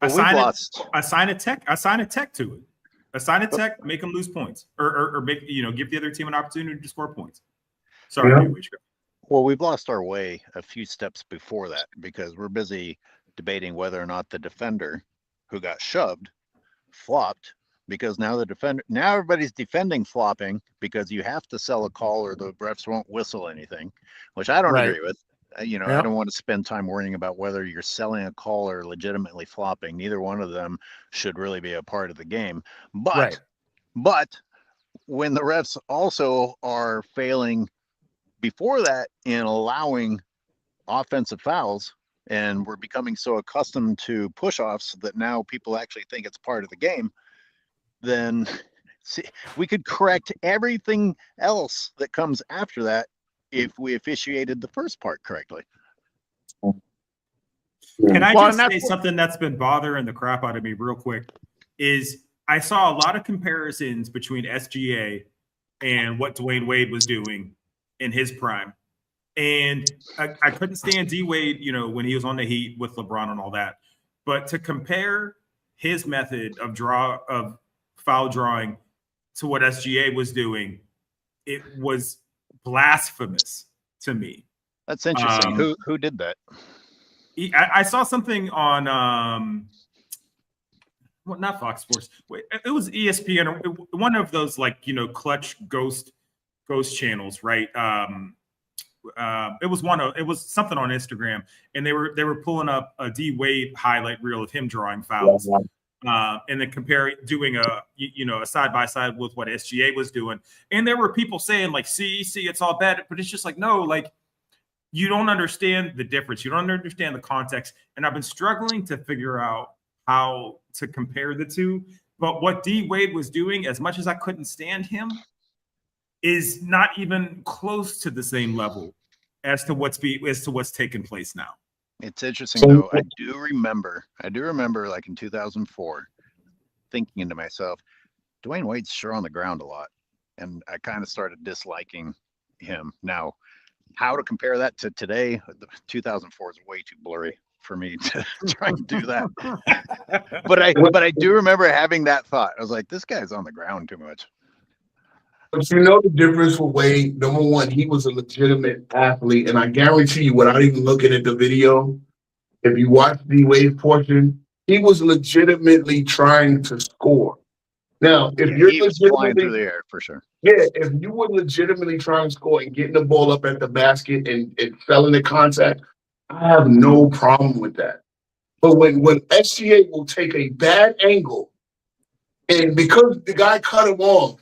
But we've lost. Assign a tech to it. Assign a tech, make them lose points, or make give the other team an opportunity to score points. Sorry, Yeah. Well, we've lost our way a few steps before that because we're busy debating whether or not the defender who got shoved flopped, because now everybody's defending flopping because you have to sell a call or the refs won't whistle anything, which I don't agree with. I don't want to spend time worrying about whether you're selling a call or legitimately flopping. Neither one of them should really be a part of the game. But when the refs also are failing before that in allowing offensive fouls, and we're becoming so accustomed to push-offs that now people actually think it's part of the game, then we could correct everything else that comes after that if we officiated the first part correctly. Can I just say something that's been bothering the crap out of me real quick? Is I saw a lot of comparisons between SGA and what Dwayne Wade was doing in his prime. And I couldn't stand D Wade, when he was on the Heat with LeBron and all that. But to compare his method of foul drawing to what SGA was doing, it was blasphemous to me. That's interesting. Who did that? I saw something on not Fox Sports. It was ESPN, one of those clutch ghost channels, right? It was something on Instagram, and they were pulling up a D Wade highlight reel of him drawing fouls, and then doing a side by side with what SGA was doing. And there were people saying see, it's all bad, but it's just no, you don't understand the difference. You don't understand the context. And I've been struggling to figure out how to compare the two. But what D Wade was doing, as much as I couldn't stand him, is not even close to the same level as to what's taking place now. It's interesting though. I do remember in 2004 thinking to myself, Dwayne Wade's sure on the ground a lot. And I kind of started disliking him. Now, how to compare that to today, 2004 is way too blurry for me to try and do that. but I do remember having that thought. I was like, this guy's on the ground too much. But the difference with Wade, number one, he was a legitimate athlete. And I guarantee you, without even looking at the video, if you watch the Wade portion, he was legitimately trying to score. Now, if you're flying through the air for sure. Yeah, if you were legitimately trying to score and getting the ball up at the basket and selling the contact, I have no problem with that. But when SGA will take a bad angle, and because the guy cut him off,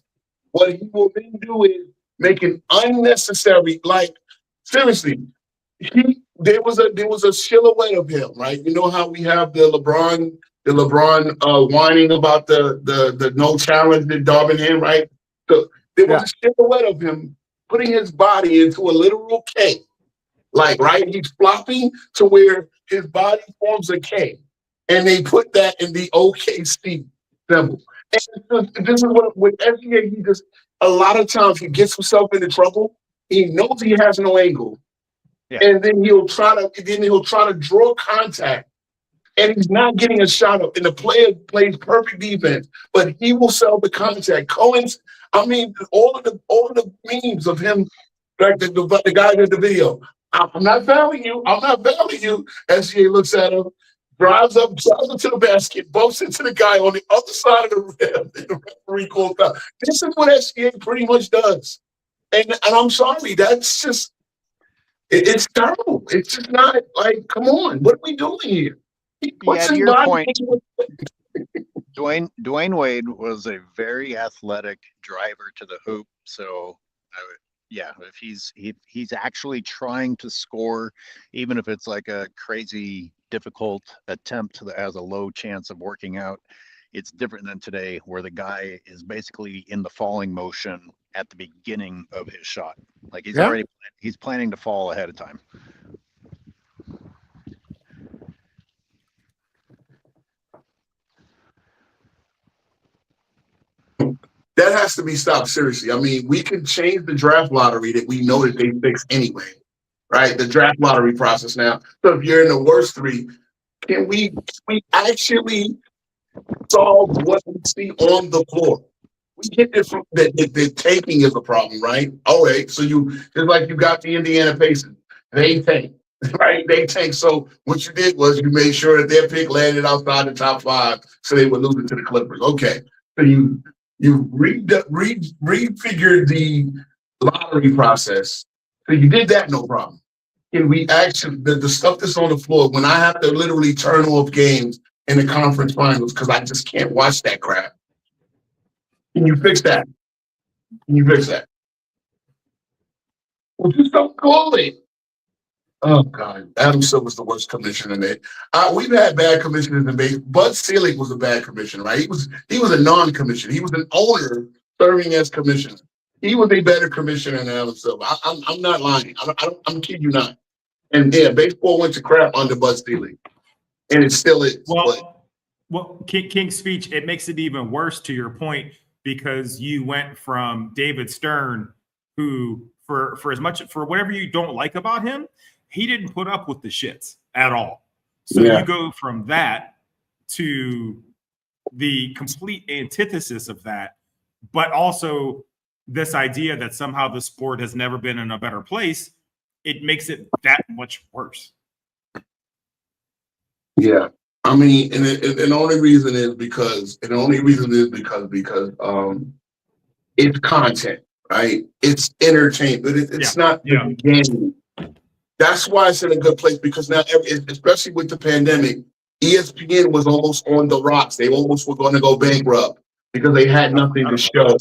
what he will then do is make an unnecessary, seriously, there was a silhouette of him, right? You know how we have the LeBron whining about the no challenge that Darvin had, right? So there was a silhouette of him putting his body into a literal K. Right? He's flopping to where his body forms a K. And they put that in the OKC symbol. And this is what with SGA, he just a lot of times he gets himself into trouble. He knows he has no angle. Yeah. And then he'll try to draw contact. And he's not getting a shot up. And the player plays perfect defense, but he will sell the contact. Cohen's, all of the memes of him, like the guy in the video. I'm not fouling you. SGA looks at him, drives up to the basket, bumps into the guy on the other side of the rim, and the referee calls out. This is what SGA pretty much does. And I'm sorry, that's just it's terrible. It's just not come on, what are we doing here? To your point, Dwayne Wade was a very athletic driver to the hoop. So, if he's actually trying to score, even if it's a crazy difficult attempt that has a low chance of working out, It's different than today where the guy is basically in the falling motion at the beginning of his shot. Like he's planning to fall ahead of time. That has to be stopped seriously. I mean, we can change the draft lottery that we know that they fix anyway, right? The draft lottery process now. So if you're in the worst three, can we actually solve what we see on the floor? We get this from that tanking is a problem, right? All right. So you just like you got the Indiana Pacers, they tank, right? They tank. So what you did was you made sure that their pick landed outside the top 5, so they would lose it to the Clippers. Okay. So you refigured the lottery process. So you did that, no problem. And we actually the stuff that's on the floor when I have to literally turn off games in the conference finals because I just can't watch that crap. Can you fix that? Can you fix that? Well, just don't call it. Oh God, Adam Silver's the worst commissioner in it. We've had bad commissioners in baseball. Bud Selig was a bad commissioner, right? He was a non-commissioner. He was an owner serving as commissioner. He was a better commissioner than Adam Silver. I'm not lying. I'm kidding you not. And yeah, baseball went to crap under Bud Selig, and it still is. Well, King's speech, it makes it even worse to your point because you went from David Stern, who for as much for whatever you don't like about him, he didn't put up with the shits at all. So you go from that to the complete antithesis of that, but also this idea that somehow the sport has never been in a better place. It makes it that much worse. Yeah. I mean, and the only reason is because it's content, right? It's entertainment. It's not the game. That's why it's in a good place because now, especially with the pandemic, ESPN was almost on the rocks. They almost were going to go bankrupt because they had nothing to show.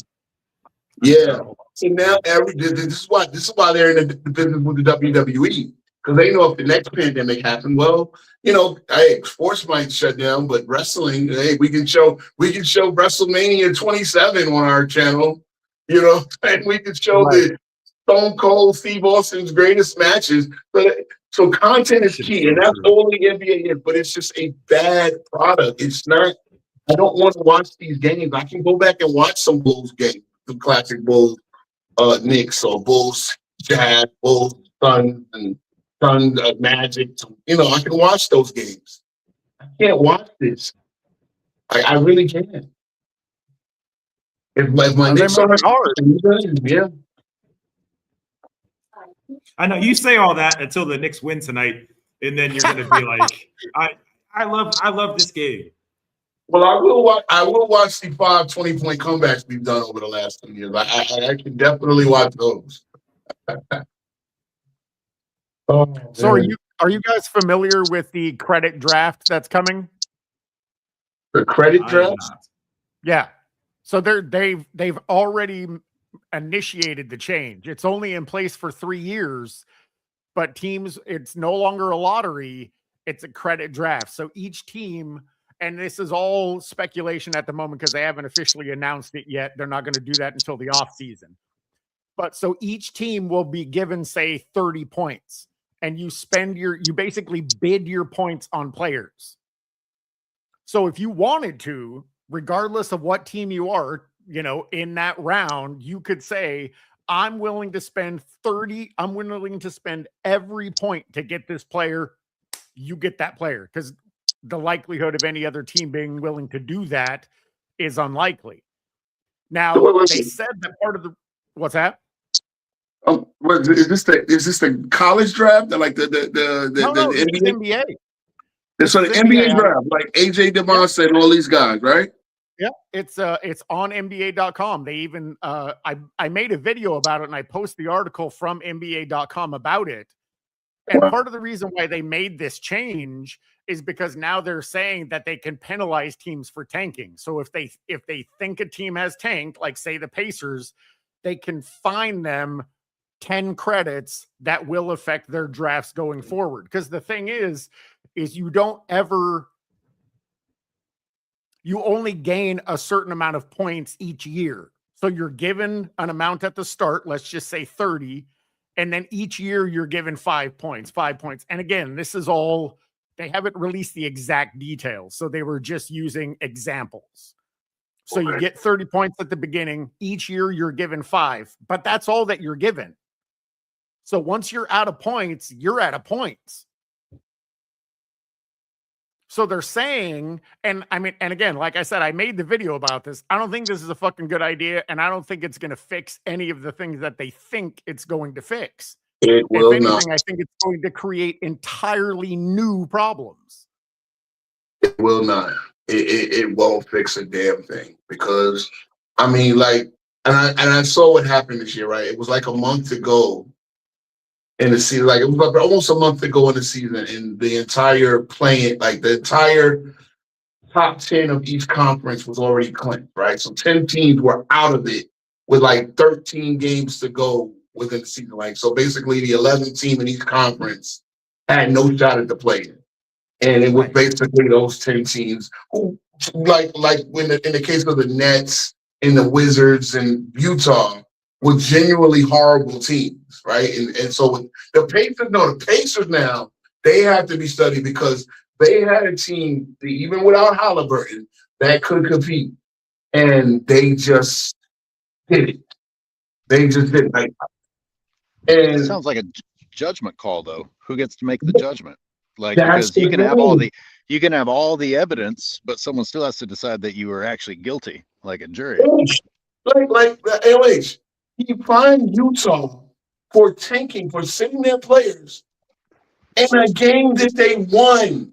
Yeah. So now this is why they're in the business with the WWE because they know if the next pandemic happened, well, hey, sports might shut down, but wrestling, hey, we can show WrestleMania 27 on our channel, and we can show the Stone Cold Steve Austin's greatest matches. So content is key, and that's all the NBA is. But it's just a bad product. It's not. I don't want to watch these games. I can go back and watch some Bulls games, some classic Bulls, Knicks or Bulls, Jazz, Bulls, Suns, and Suns, Magic. I can watch those games. I can't watch this. I really can't. If my Knicks are hard, yeah. I know you say all that until the Knicks win tonight, and then you're going to be like, I love this game. Well, I will watch the 5 20-point comebacks we've done over the last 2 years. I can definitely watch those. So are you guys familiar with the credit draft that's coming? The credit draft? Yeah. So they've already initiated the change. It's only in place for 3 years, but teams, it's no longer a lottery, it's a credit draft. So each team, and this is all speculation at the moment because they haven't officially announced it yet. They're not going to do that until the off season. But so each team will be given, say, 30 points, and you basically bid your points on players. So if you wanted to, regardless of what team you are, in that round, you could say, I'm willing to spend every point to get this player. You get that player, because the likelihood of any other team being willing to do that is unlikely. Now, they said that part of what's that? Is this the college draft? Like the NBA? It's an NBA draft, like AJ DeMond and all these guys, right? Yeah, it's on NBA.com. They even I made a video about it and I posted the article from NBA.com about it. And part of the reason why they made this change is because now they're saying that they can penalize teams for tanking. So if they think a team has tanked, like say the Pacers, they can fine them 10 credits that will affect their drafts going forward. Because the thing is you don't ever you only gain a certain amount of points each year. So you're given an amount at the start, let's just say 30, and then each year you're given 5 points, 5 points. And again, this is all, they haven't released the exact details. So they were just using examples. So you get 30 points at the beginning. Each year you're given 5, but that's all that you're given. So once you're out of points, you're out of points. So they're saying, and I mean, and again, like I said, I made the video about this. I don't think this is a fucking good idea, and I don't think it's going to fix any of the things that they think it's going to fix. It will If anything, not. I think it's going to create entirely new problems. It will not. It won't fix a damn thing, because I mean, like, and I saw what happened this year, right? It was like a month ago in the season, like it was like almost a month ago in the season, and the entire the entire top 10 of each conference was already clinched, right? So 10 teams were out of it with like 13 games to go within the season. Like, so basically the 11th team in each conference had no shot at the play-in. And it was basically those 10 teams who, like when in the case of the Nets and the Wizards and Utah, were genuinely horrible teams, right? And so the Pacers now, they have to be studied, because they had a team, even without Halliburton, that could compete. And they just did it. They just did it. It sounds like a judgment call, though. Who gets to make the judgment? Like, because you can have all the evidence, but someone still has to decide that you were actually guilty, like a jury. Like the LH, you find Utah for tanking, for sitting their players in a game that they won.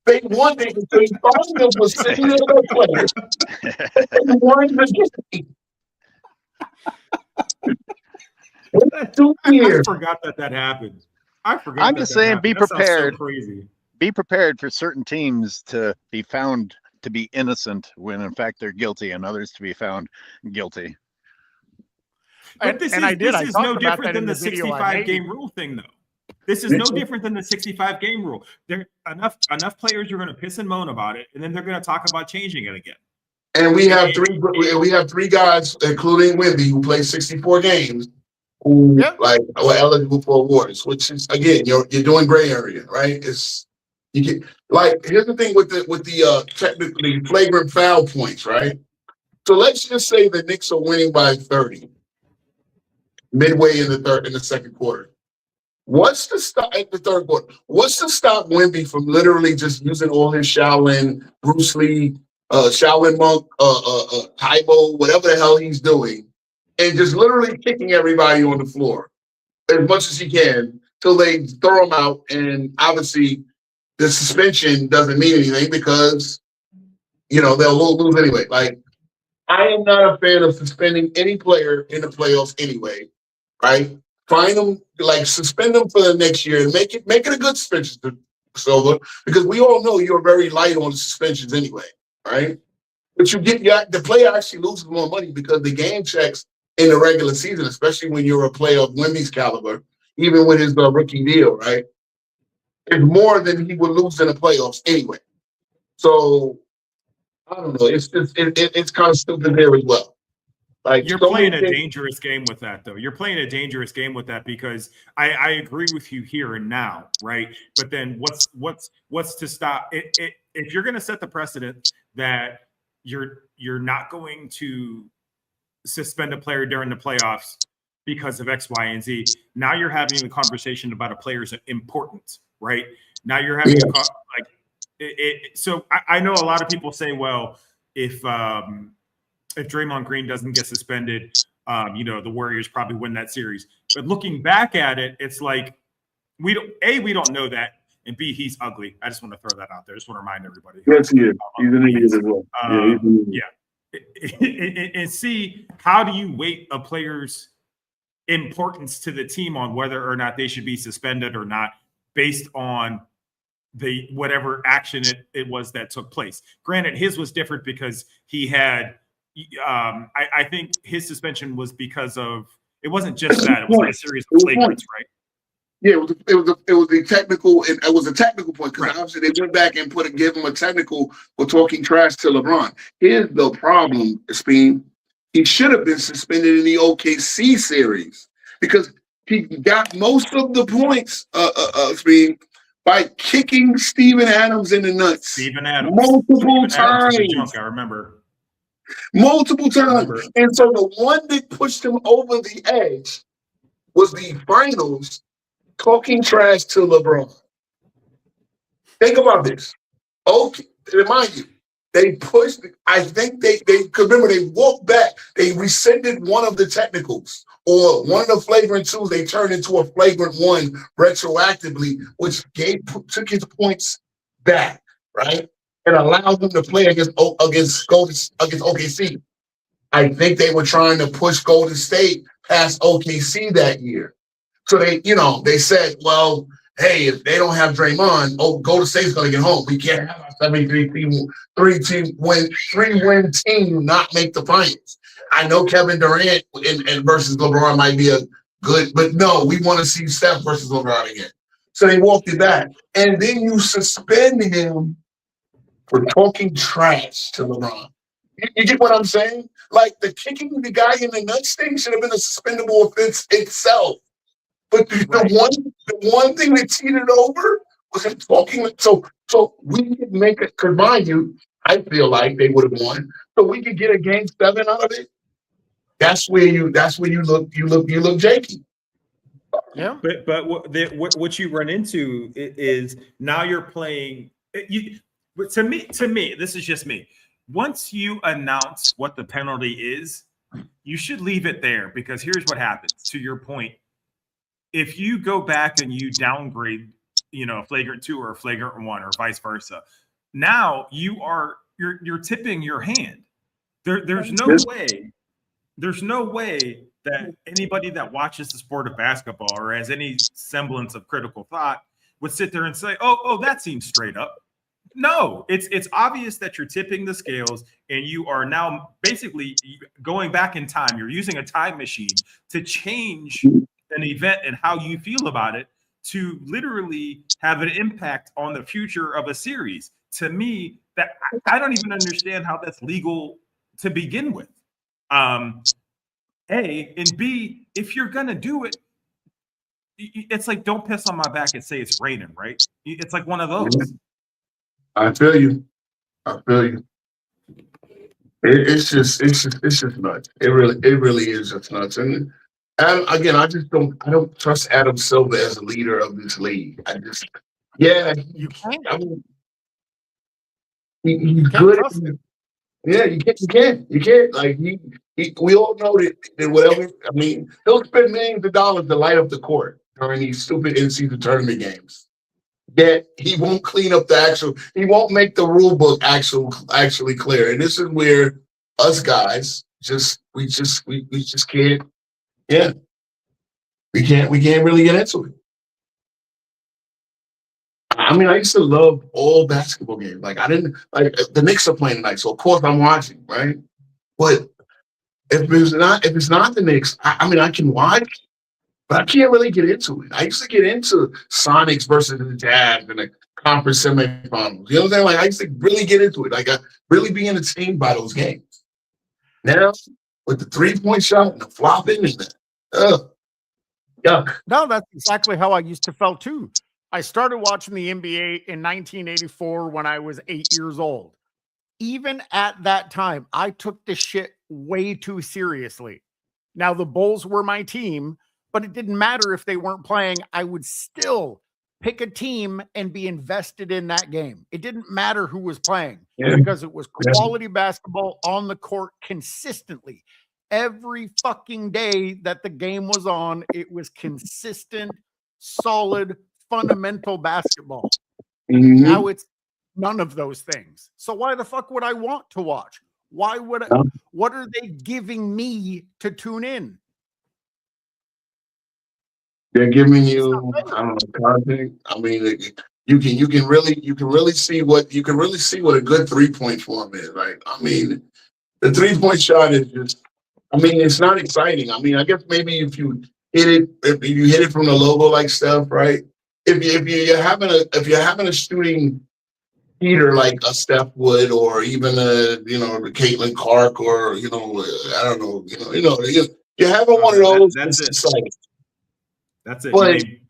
They won. They fined them for sitting their players. They won the game. I forgot that happened. I'm just saying, be prepared. So crazy. Be prepared for certain teams to be found to be innocent when in fact they're guilty, and others to be found guilty. But this is no different than the 65 game rule thing, though. This is no different than the 65 game rule. There enough players are going to piss and moan about it, and then they're going to talk about changing it again. And we have three guys, including Wemby, who play 64 games, who like were eligible for awards. Which is, again, you're doing gray area, right? You get, like, here's the thing with the technically flagrant foul points, right? So let's just say the Knicks are winning by 30 midway in the second quarter. What's to stop at the third quarter? What's to stop Wemby from literally just using all his Shaolin, Bruce Lee, Shaolin monk, Taibo, whatever the hell he's doing, and just literally kicking everybody on the floor as much as he can till they throw him out? And obviously, the suspension doesn't mean anything, because they'll lose anyway. Like, I am not a fan of suspending any player in the playoffs anyway, right? Find them, like, suspend them for the next year and make it a good suspension, Silver, because we all know you're very light on suspensions anyway, right? But the player actually loses more money, because the game checks in the regular season, especially when you're a player of Wemby's caliber, even with his rookie deal, right? It's more than he would lose in the playoffs anyway. So I don't know. It's just it's kind of stupid there as well. Like, you're playing a dangerous game with that, though. You're playing a dangerous game with that, because I agree with you here and now, right? But then what's to stop it? If you're going to set the precedent that you're not going to suspend a player during the playoffs because of X, Y, and Z, now you're having a conversation about a player's importance, right? Now you're having so I know a lot of people say, well, if Draymond Green doesn't get suspended, the Warriors probably win that series. But looking back at it, it's like we don't know that, and B, he's ugly. I just want to throw that out there. I just want to remind everybody. Yes, he is. He's an idiot as well. And C, how do you weight a player's importance to the team on whether or not they should be suspended or not, based on the whatever action it was that took place? Granted, his was different because he had I think his suspension was because of, it wasn't just that, it was like a series of flagrants, right? Yeah, it was the technical. It was a technical point because obviously they went back and gave him a technical for talking trash to LeBron. Here's the problem, Speen. He should have been suspended in the OKC series because he got most of the points, Speen, by kicking Steven Adams in the nuts. Steven Adams. Multiple Steven times. Adams was a junk, I remember. Multiple times. And so the one that pushed him over the edge was the finals talking trash to LeBron. Think about this. Okay, remind you, they pushed. I think they remember they walked back. They rescinded one of the technicals or one of the flagrant twos. They turned into a flagrant one retroactively, which took his points back, right, and allowed them to play against OKC. I think they were trying to push Golden State past OKC that year. So they said, well, hey, if they don't have Draymond, Golden State's going to get home. We can't have our 3-win team not make the finals. I know Kevin Durant and versus LeBron might be a good, but no, we want to see Steph versus LeBron again. So they walked it back. And then you suspend him for talking trash to LeBron. You get what I'm saying? Like the kicking the guy in the nuts thing should have been a suspendable offense itself. But the one thing that teetered over was him talking. So we could make it. Because mind you, I feel like they would have won. So we could get a game 7 out of it. That's where you look janky. Yeah. But what you run into is now you're playing. To me, this is just me. Once you announce what the penalty is, you should leave it there because here's what happens. To your point. If you go back and you downgrade, a flagrant 2 or a flagrant 1 or vice versa, now you're tipping your hand. There's no way that anybody that watches the sport of basketball or has any semblance of critical thought would sit there and say, oh, that seems straight up. No, it's obvious that you're tipping the scales and you are now basically going back in time. You're using a time machine to change an event and how you feel about it to literally have an impact on the future of a series. To me, that I don't even understand how that's legal to begin with. A and B, if you're gonna do it, it's like don't piss on my back and say it's raining, right? It's like one of those. I feel you. It's just nuts. It really is just nuts. And again, I don't trust Adam Silver as a leader of this league. You can't. I mean, he's good. Yeah, you can't. Like we all know that whatever. I mean, he'll spend millions of dollars to light up the court during these stupid in-season tournament games. That he won't clean up he won't make the rule book actually clear. And this is where us guys we just can't. Yeah, we can't really get into it. I mean, I used to love all basketball games. Like I didn't like the Knicks are playing tonight, so of course I'm watching, right? But if it's not the Knicks, I mean I can watch, but I can't really get into it. I used to get into Sonics versus the Jazz in the conference semifinals. You know what I'm saying? Like I used to really get into it. Like I really be entertained by those games. Now with the 3-point shot and the flopping and yuck. No, that's exactly how I used to feel too. I started watching the NBA in 1984 when I was 8 years old. Even at that time, I took this shit way too seriously. Now, the Bulls were my team, but it didn't matter if they weren't playing. I would still pick a team and be invested in that game. It didn't matter who was playing because it was quality basketball on the court consistently. Every fucking day that the game was on, it was consistent, solid, fundamental basketball. Mm-hmm. Now it's none of those things. So why the fuck would I want to watch? Why would I? What are they giving me to tune in? They're giving you, I don't know, content. I mean, you can really see what a good 3-point form is. Like, I mean, the 3-point shot is just. I mean, it's not exciting. I mean, I guess maybe if you hit it. If you hit it from the logo like stuff, right? If you're having a shooting heater like a Steph Wood or even a Caitlin Clark or I don't know you're having one of those. That's it. It's like, That's it. but You need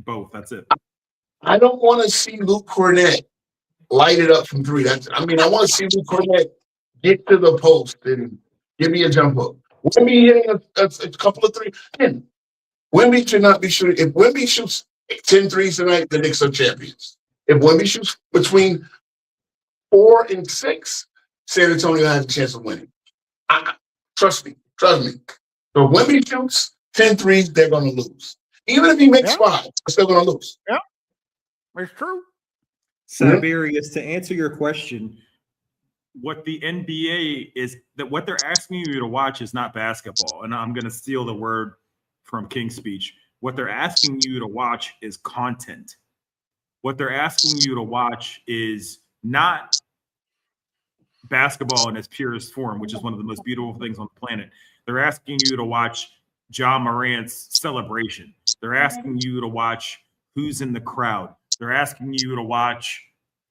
both. That's it. I don't want to see Luke Cornett light it up from three. I want to see Luke Cornett get to the post and give me a jump up. Wemby hitting a couple of threes. And Wemby should not be shooting. If Wemby shoots 10 threes tonight, the Knicks are champions. If Wemby shoots between 4 and 6, San Antonio has a chance of winning. Trust me. So if Wemby shoots 10 threes, they're going to lose. Even if he makes 5, they're still going to lose. Yeah, it's true. Cyberius, to answer your question, what the NBA is that what they're asking you to watch is not basketball. And I'm going to steal the word from King's speech. What they're asking you to watch is content. What they're asking you to watch is not basketball in its purest form, which is one of the most beautiful things on the planet. They're asking you to watch Ja Morant's celebration. They're asking you to watch who's in the crowd. They're asking you to watch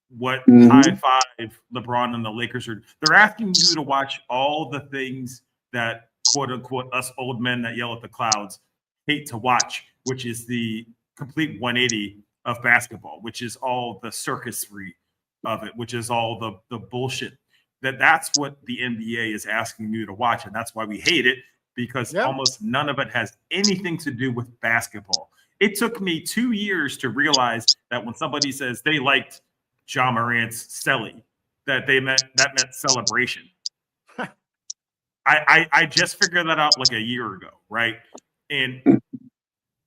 what high five LeBron and the Lakers are. They're asking you to watch all the things that, quote unquote, us old men that yell at the clouds hate to watch, which is the complete 180 of basketball, which is all the circusry of it, which is all the bullshit. That's what the NBA is asking you to watch, and that's why we hate it, because almost none of it has anything to do with basketball. It took me 2 years to realize that when somebody says they liked Ja Morant's celly, that meant celebration. I just figured that out like a year ago, right? And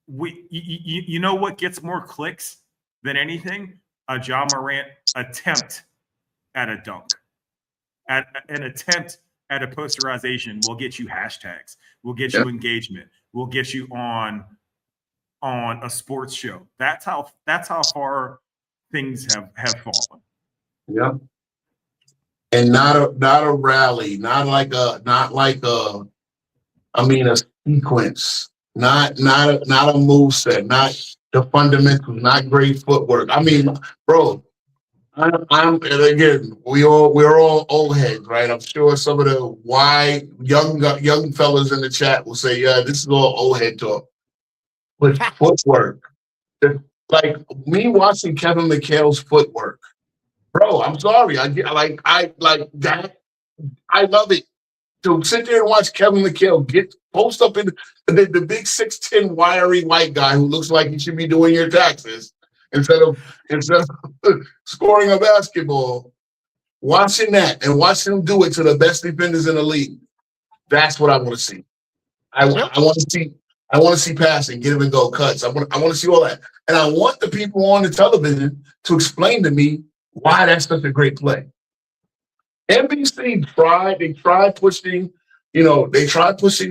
you know what gets more clicks than anything? A Ja Morant attempt at a dunk. An attempt at a posterization will get you hashtags, will get you engagement, will get you on a sports show. That's how far things have fallen. Yep. And not a rally, not like a sequence, not a move set, not the fundamentals, not great footwork. Bro, and again, we're all old heads, right? I'm sure some of the young fellas in the chat will say, yeah, this is all old head talk. But footwork, like me watching Kevin McHale's footwork, bro, I'm sorry. I like that. I love it. To sit there and watch Kevin McHale post up in the big 6'10" wiry white guy who looks like he should be doing your taxes instead of scoring a basketball. Watching that and watching him do it to the best defenders in the league. That's what I want to see. I want to see passing, get him and go cuts. I want to see all that. And I want the people on the television to explain to me why that's such a great play. NBC tried pushing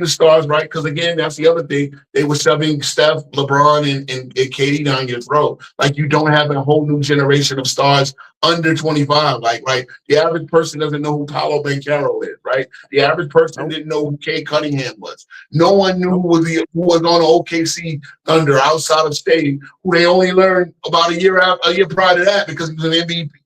the stars, right? Because again, that's the other thing. They were shoving Steph, LeBron, and KD down your throat. Like, you don't have a whole new generation of stars under 25. Like, right? The average person doesn't know who Paolo Banchero is, right? The average person didn't know who Kay Cunningham was. No one knew who was on OKC Thunder outside of state, who they only learned about a year prior to that because he was an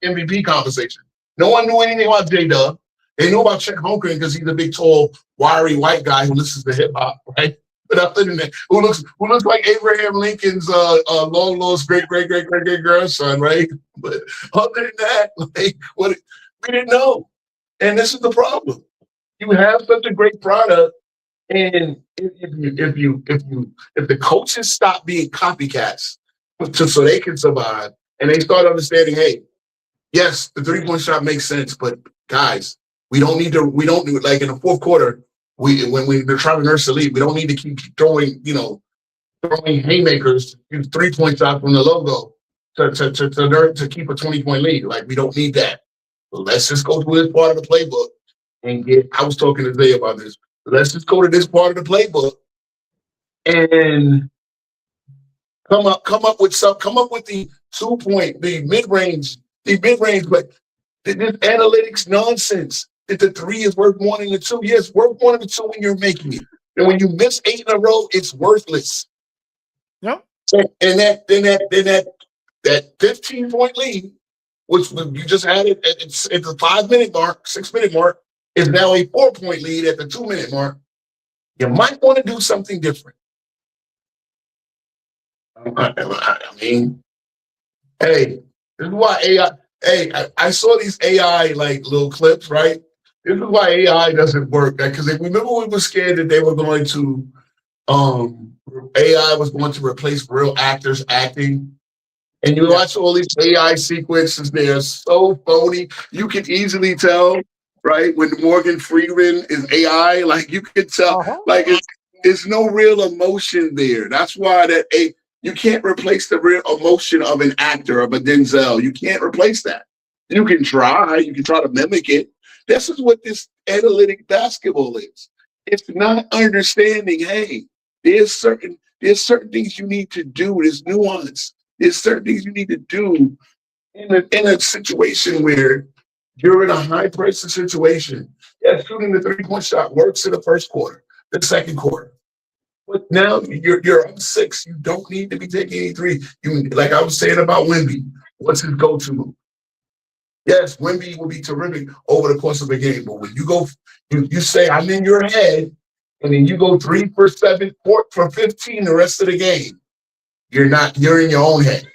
MVP conversation. No one knew anything about J-Dub. They knew about Chet Holmgren because he's a big, tall, wiry white guy who listens to hip hop, right? But other than that, who looks like Abraham Lincoln's long lost great grandson, right? But other than that, we didn't know, and this is the problem. You have such a great product, and if the coaches stop being copycats, so they can survive, and they start understanding, hey, yes, the 3-point shot makes sense, but guys, we don't do it like in the fourth quarter. When we're trying to nurse the lead, we don't need to keep throwing haymakers, 3-point shot from the logo to keep a 20-point lead. Like, we don't need that. So let's just go to this part of the playbook and I was talking today about this. Let's just go to this part of the playbook and come up with the 2-point, the mid-range, but this analytics nonsense that the 3 is worth more than the 2. Yes, worth more than the 2 when you're making it. And when you miss 8 in a row, it's worthless. Yep. So, and that 15-point lead, which you just had it at the 5-minute mark, 6-minute mark, is now a 4-point lead at the 2-minute mark. You might want to do something different. I mean, hey, this is why AI. Hey, I saw these AI like little clips, right? This is why AI doesn't work. Because remember we were scared that they were going to AI was going to replace real actors acting. And you watch all these AI sequences, they're so phony. You can easily tell, right, when Morgan Freeman is AI, like you can tell, like it's no real emotion there. That's why you can't replace the real emotion of an actor, of a Denzel. You can't replace that. You can try to mimic it. This is what this analytic basketball is. It's not understanding, hey, there's certain things you need to do. There's nuance. There's certain things you need to do in a situation where you're in a high pressure situation. Yeah, shooting the 3-point shot works in the first quarter, the second quarter. But now you're up 6. You don't need to be taking any 3. You, like I was saying about Wemby, what's his go-to move? Yes, Wemby will be terrific over the course of a game. But when you go, you say, I'm in your head, and then you go 3 for 7, 4 for 15 the rest of the game. You're in your own head.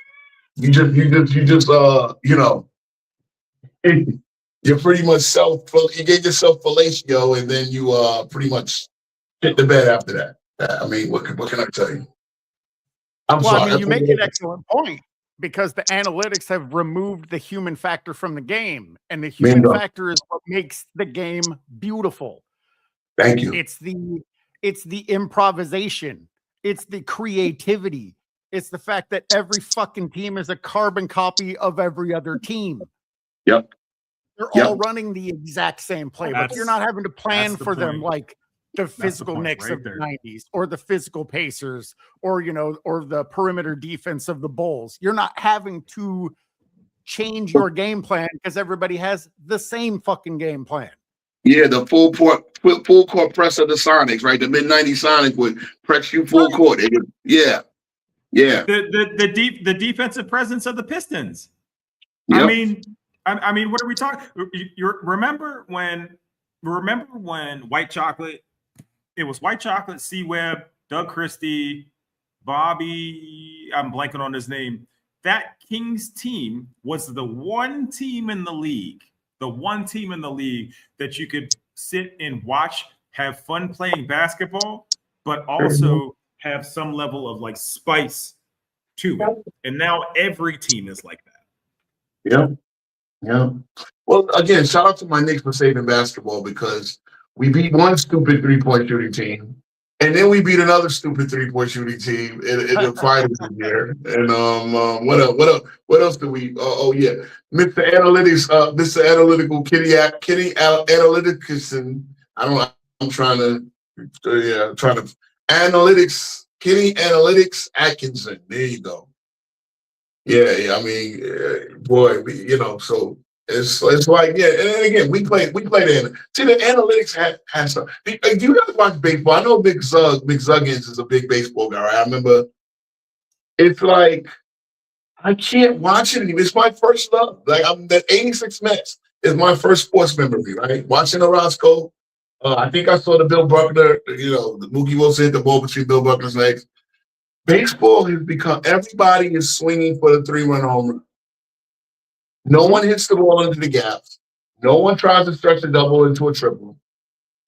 You just you're pretty much you gave yourself fellatio, and then you pretty much hit the bed after that. I mean, what can I tell you? I'm sorry. I mean, you make an excellent point, because the analytics have removed the human factor from the game, and the human factor is what makes the game beautiful. Thank you. It's the improvisation. It's the creativity. It's the fact that every fucking team is a carbon copy of every other team. Yep. They're all running the exact same play, but you're not having to plan for them like the physical Knicks of the 90s, or the physical Pacers, or or the perimeter defense of the Bulls. You're not having to change your game plan because everybody has the same fucking game plan. Yeah, the full court press of the Sonics, right? The mid-90s Sonics would press you full court. Yeah. The defensive presence of the Pistons. Yep. I mean, what are we talking? Remember when White Chocolate? It was White Chocolate, C-Web, Doug Christie, Bobby. I'm blanking on his name. That Kings team was the one team in the league that you could sit and watch, have fun playing basketball, but also have some level of like spice to it. And now every team is like that. Yeah. Well, again, shout out to my Knicks for saving basketball, because we beat one stupid 3-point shooting team, and then we beat another stupid 3-point shooting team in the finals here. And what else do we? Mr. Analytics, Mr. Analytical Kitty Analytics, and I'm trying to analytics. Kitty Analytics Atkinson. There you go. Yeah. I mean, boy, so it's like, and again, we play the. See, the analytics has some. Do you guys watch baseball? I know McZuggins is a big baseball guy. Right? I remember. It's like I can't watch it anymore. It's my first love. Like the '86 Mets is my first sports memory. Right, watching Orozco. I think I saw the Bill Buckner. The Mookie Wilson hit the ball between Bill Buckner's legs. Baseball has become, everybody is swinging for the 3-run home run. No one hits the ball into the gaps. No one tries to stretch a double into a triple.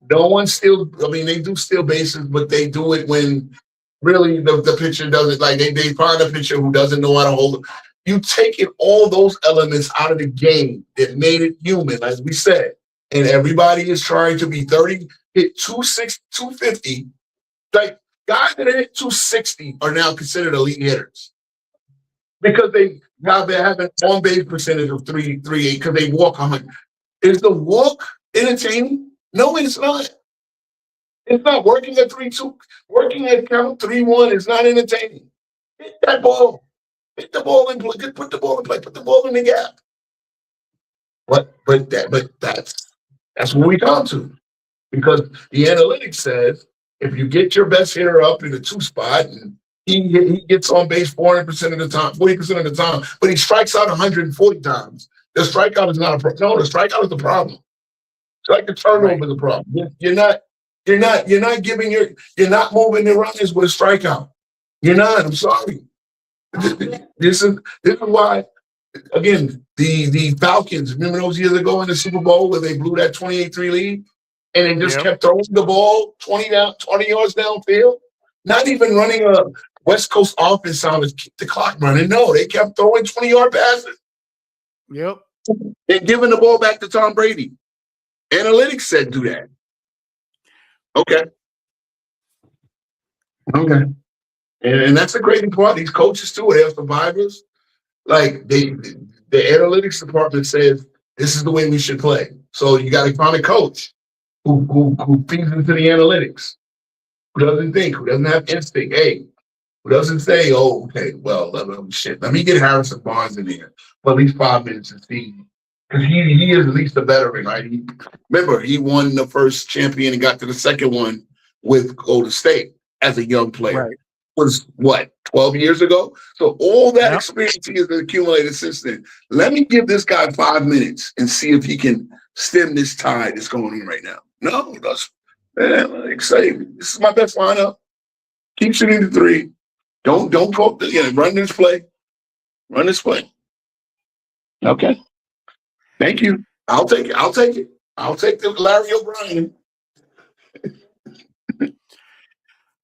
No one they do steal bases, but they do it when really the pitcher doesn't, like they find a pitcher who doesn't know how to hold it. You taking all those elements out of the game that made it human, as we said, and everybody is trying to be 30, hit 250, like, guys that hit 260 are now considered elite hitters because they're having on-base percentage of 3.38 because they walk. I'm like, is the walk entertaining? No, it's not. It's not. Working at 3-2, working at count 3-1 is not entertaining. Hit that ball. Hit the ball and play. Put the ball in play. Put the ball in the gap. But that's what we come to, because the analytics says if you get your best hitter up in the 2 spot and he gets on base 400% of the time, 40% of the time, but he strikes out 140 times. The strikeout is not a problem. No, the strikeout is the problem. It's like the turnover is the problem. You're not moving the runners with a strikeout. You're not. I'm sorry. This is why, again, the Falcons, remember those years ago in the Super Bowl where they blew that 28-3 lead and they just kept throwing the ball 20 yards downfield, not even running a West Coast offense on to keep the clock running. No, they kept throwing 20-yard passes. Yep. And giving the ball back to Tom Brady. Analytics said do that. Okay. And that's the crazy part. These coaches too, they have survivors. Like the analytics department says this is the way we should play. So you got to find a coach who feeds into the analytics, who doesn't think, who doesn't have instinct. Hey, who doesn't say, oh, okay, well, let me get Harrison Barnes in here for at least 5 minutes and see. Because he is at least a veteran, right? Remember, he won the first champion and got to the second one with Golden State as a young player. Right. Was what, 12 years ago? So all that experience he has accumulated since then. Let me give this guy 5 minutes and see if he can stem this tide that's going on right now. No, that's exciting. This is my best lineup. Keep shooting the 3. Don't go. Run this play. Run this play. Okay. Thank you. I'll take it. I'll take the Larry O'Brien.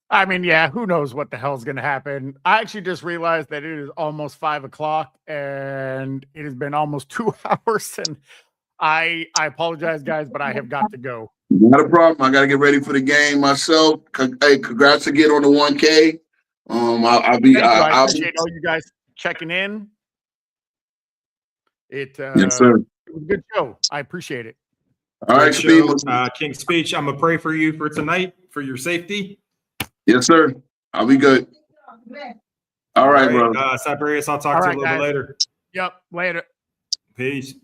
I mean, yeah, who knows what the hell's going to happen. I actually just realized that it is almost 5 o'clock and it has been almost 2 hours. And I apologize, guys, but I have got to go. Not a problem. I got to get ready for the game myself. Hey, congrats again on the 1K. I appreciate all you guys checking in. Yes, sir. It was a good show. I appreciate it. All right, King Speech, I'm going to pray for you for tonight, for your safety. Yes, sir. I'll be good. All right, bro. Cyberius, I'll talk to you a little bit later. Yep, later. Peace.